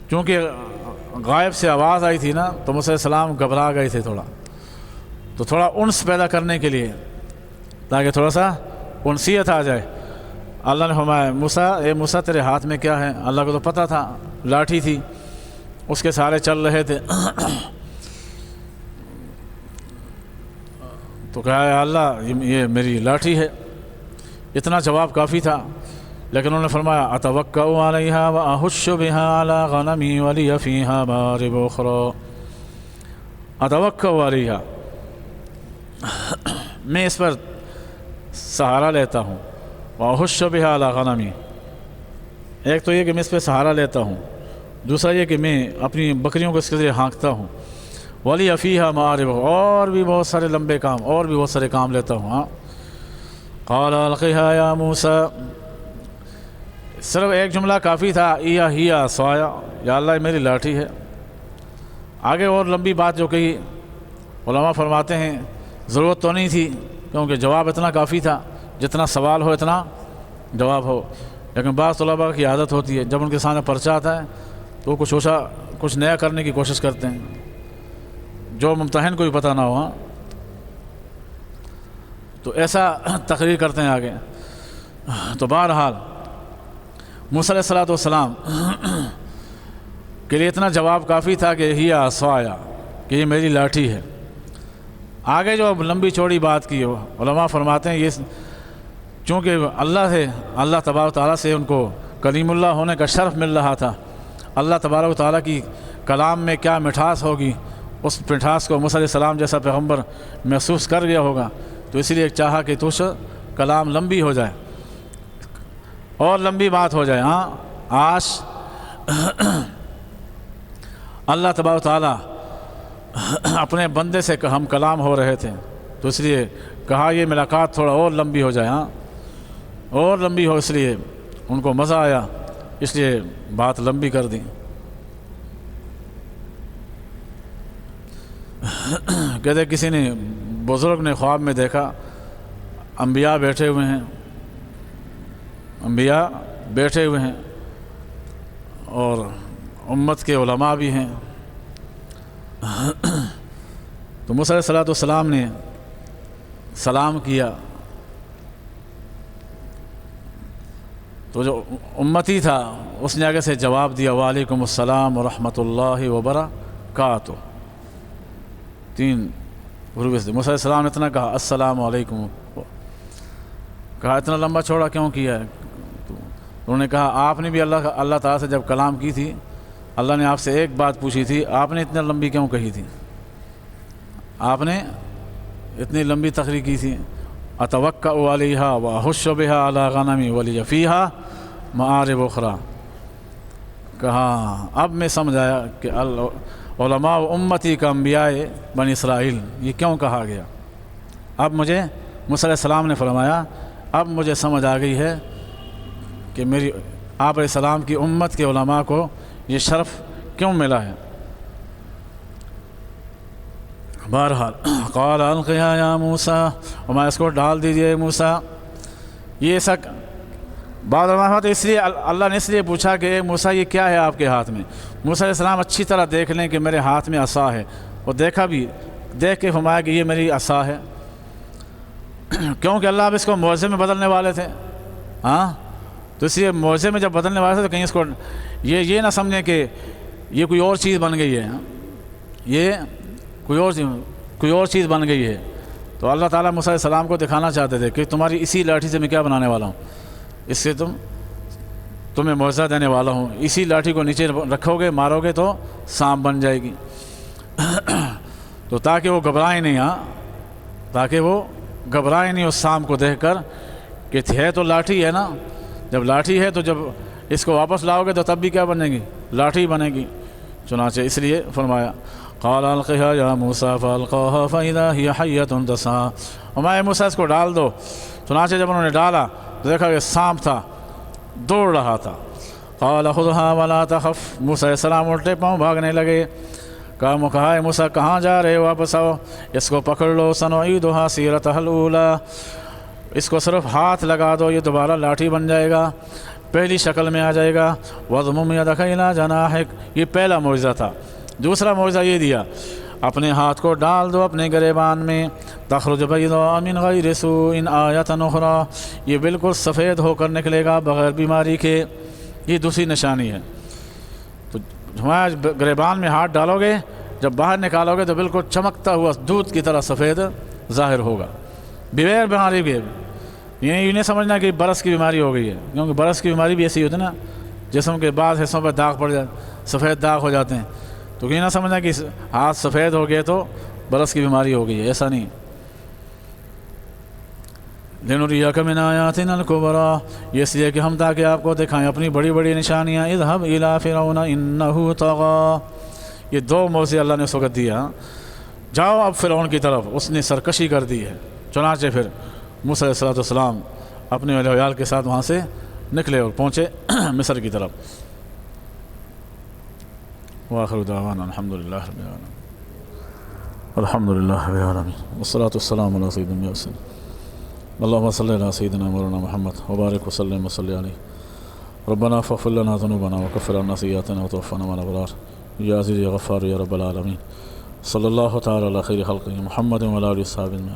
چونکہ غائب سے آواز آئی تھی نا تو موسیٰ علیہ السلام گھبرا گئے تھے تو تھوڑا انس پیدا کرنے کے لیے، تاکہ تھوڑا سا انسیت آ جائے. اللہ نے فرمایا اے موسیٰ تیرے ہاتھ میں کیا ہے؟ اللہ کو تو پتہ تھا لاٹھی تھی، اس کے سارے چل رہے تھے. تو کہا یا اللہ یہ میری لاٹھی ہے. اتنا جواب کافی تھا. لیکن انہوں نے فرمایا اتوکأ علیہا واحش بہا علی غنمی ولی فیہا مآرب اخری. اتوکأ علیہا، میں اس پر سہارا لیتا ہوں. واحش بہا علی غنمی، ایک تو یہ کہ میں اس پہ سہارا لیتا ہوں، دوسرا یہ کہ میں اپنی بکریوں کو اس کے ذریعے ہانکتا ہوں. ولی فیہا مآرب، اور بھی بہت سارے لمبے کام، اور بھی بہت سارے کام لیتا ہوں. ہاں قال القھا یا موسیٰ، صرف ایک جملہ کافی تھا، ہی عصایا، یا اللہ میری لاٹھی ہے. آگے اور لمبی بات جو کہی، علماء فرماتے ہیں ضرورت تو نہیں تھی، کیونکہ جواب اتنا کافی تھا، جتنا سوال ہو اتنا جواب ہو. لیکن بعض طلباء کی عادت ہوتی ہے جب ان کے سامنے پرچہ آتا ہے تو وہ کچھ نیا کرنے کی کوشش کرتے ہیں، جو ممتحن کو بھی پتہ نہ ہو. ہاں تو ایسا تقریر کرتے ہیں آگے. تو بہرحال موسیٰ علیہ السلام کے لیے اتنا جواب کافی تھا کہ ہی عصایا، کہ یہ میری لاٹھی ہے. آگے جو لمبی چوڑی بات کی ہو، علماء فرماتے ہیں یہ چونکہ اللہ تبارک و تعالیٰ سے ان کو کلیم اللہ ہونے کا شرف مل رہا تھا. اللہ تبارک و تعالیٰ کی کلام میں کیا مٹھاس ہوگی، اس مٹھاس کو موسیٰ علیہ السلام جیسا پیغمبر محسوس کر گیا ہوگا، تو اسی لیے چاہا کہ تجھ کلام لمبی ہو جائے اور لمبی بات ہو جائے. ہاں آج اللہ تبارک و تعالیٰ اپنے بندے سے ہم کلام ہو رہے تھے، تو اس لیے کہا یہ ملاقات تھوڑا اور لمبی ہو جائے. ہاں اور لمبی ہو، اس لیے ان کو مزہ آیا، اس لیے بات لمبی کر دی. کہتے کسی نے بزرگ نے خواب میں دیکھا انبیاء بیٹھے ہوئے ہیں اور امت کے علماء بھی ہیں. تو موسیٰ علیہ السلام نے سلام کیا، تو جو امتی تھا اس نے آگے سے جواب دیا وعلیکم السلام ورحمۃ اللہ وبرکاتہ. 3 حروف سے موسیٰ علیہ السلام نے اتنا کہا السلام علیکم. کہا اتنا لمبا چھوڑا کیوں کیا ہے؟ تو انہوں نے کہا آپ نے بھی اللہ تعالیٰ سے جب کلام کی تھی، اللہ نے آپ سے ایک بات پوچھی تھی، آپ نے اتنا لمبی کیوں کہی تھی؟ آپ نے اتنی لمبی تقریر کی تھی. اتوکأ علیہا واحش بہا علی غنمی ولی فیہا مآرب اخری. کہا اب میں سمجھ آیا کہ علماء و امتی کا انبیاء بنی اسرائیل یہ کیوں کہا گیا. اب مجھے موسیٰ علیہ السلام نے فرمایا اب مجھے سمجھ آ گئی ہے کہ میری آپ علیہ السلام کی امت کے علماء کو یہ شرف کیوں ملا ہے. بہرحال قال القھا یا موسیٰ، اور اس کو ڈال دیجئے موسیٰ. یہ سک بعض علماء اس لیے اللہ نے اس لیے پوچھا کہ موسیٰ یہ کیا ہے آپ کے ہاتھ میں. موسیٰ علیہ السلام اچھی طرح دیکھ لیں کہ میرے ہاتھ میں عصا ہے، اور دیکھا بھی، دیکھ کے فرمایا کہ یہ میری عصا ہے. کیونکہ اللہ اب اس کو معجزے میں بدلنے والے تھے. ہاں تو اس لیے معجزے میں جب بدلنے والے تھے تو کہیں اس کو یہ نہ سمجھیں کہ یہ کوئی اور چیز بن گئی ہے، یہ کوئی اور چیز بن گئی ہے. تو اللہ تعالیٰ موسیٰ علیہ السلام کو دکھانا چاہتے تھے کہ تمہاری اسی لاٹھی سے میں کیا بنانے والا ہوں، اس سے تمہیں معجزہ دینے والا ہوں. اسی لاٹھی کو نیچے رکھو گے، مارو گے تو سانپ بن جائے گی. تو تاکہ وہ گھبرائیں نہیں، تاکہ وہ گھبرائیں نہیں اس سانپ کو دیکھ کر کہ ہے تو لاٹھی ہے نا. جب لاٹھی ہے تو جب اس کو واپس لاؤ گے تو تب بھی کیا بنے گی، لاٹھی بنے گی. چنانچہ اس لیے فرمایا قال القها یا موسیٰ فالقاها فاذا هي حیۃ تسعى، ہمارے موسیٰ اس کو ڈال دو. چنانچہ جب انہوں نے ڈالا تو دیکھا کہ سانپ تھا، دوڑ رہا تھا. قال خذها ولا تخف، موسیٰ علیہ السلام الٹے پاؤں بھاگنے لگے. کہا موسیٰ کہاں جا رہے ہو، واپس آؤ، اس کو پکڑ لو. سنعیدها سیرتها الاولى، اس کو صرف ہاتھ لگا دو، یہ دوبارہ لاٹھی بن جائے گا، پہلی شکل میں آ جائے گا. وَضْمُمْ يَدَكَ إِلَىٰ جَنَاحِكَ، یہ پہلا معجزہ تھا. دوسرا معجزہ یہ دیا اپنے ہاتھ کو ڈال دو اپنے گریبان میں. تخرج بیضاء من غیر سوء آیۃ اخری، یہ بالکل سفید ہو کر نکلے گا بغیر بیماری کے. یہ دوسری نشانی ہے. تو ہمارے گریبان میں ہاتھ ڈالو گے، جب باہر نکالو گے تو بالکل چمکتا ہوا دودھ کی طرح سفید ظاہر ہوگا بغیر بیماری کے. یہ نہیں سمجھنا کہ برس کی بیماری ہو گئی ہے، کیونکہ برس کی بیماری بھی ایسی ہوتی ہے نا، جسم کے بعض حصوں پر داغ پڑ جاتے، سفید داغ ہو جاتے ہیں. تو یہ نہ سمجھنا کہ ہاتھ سفید ہو گئے تو برس کی بیماری ہو گئی ہے، ایسا نہیں. لِنُرِيَكَ مِنْ آيَاتِنَا الْكُبْرَى، یہ اس لیے کہ ہم تاکہ آپ کو دکھائیں اپنی بڑی بڑی نشانیاں. اذهب إِلَىٰ فِرْعَوْنَ إِنَّهُ طَغَىٰ، یہ دو موضوع اللہ نے اس وقت دیا. جاؤ اب فرعون کی طرف، اس نے سرکشی کر دی ہے. چنانچہ پھر موسیٰ علیہ السلام اپنے اہل و عیال کے ساتھ وہاں سے نکلے اور پہنچے مصر کی طرف. وآخر دعوانا الحمد للہ رب العالمین. الحمد للہ رب العالمین والصلاة والسلام علی سیدنا وسلم. اللہم صلی علی سیدنا مولانا محمد وبارک وسلم وصلی علیہ. ربنا فاغفر لنا ذنوبنا وکفر عنا سیئاتنا وتوفنا مع الابرار یا عزیز یا غفار یا رب العالمین. صلی اللہ تعالی علی خیر خلقہ محمد وعلی آلہ وصحبہ.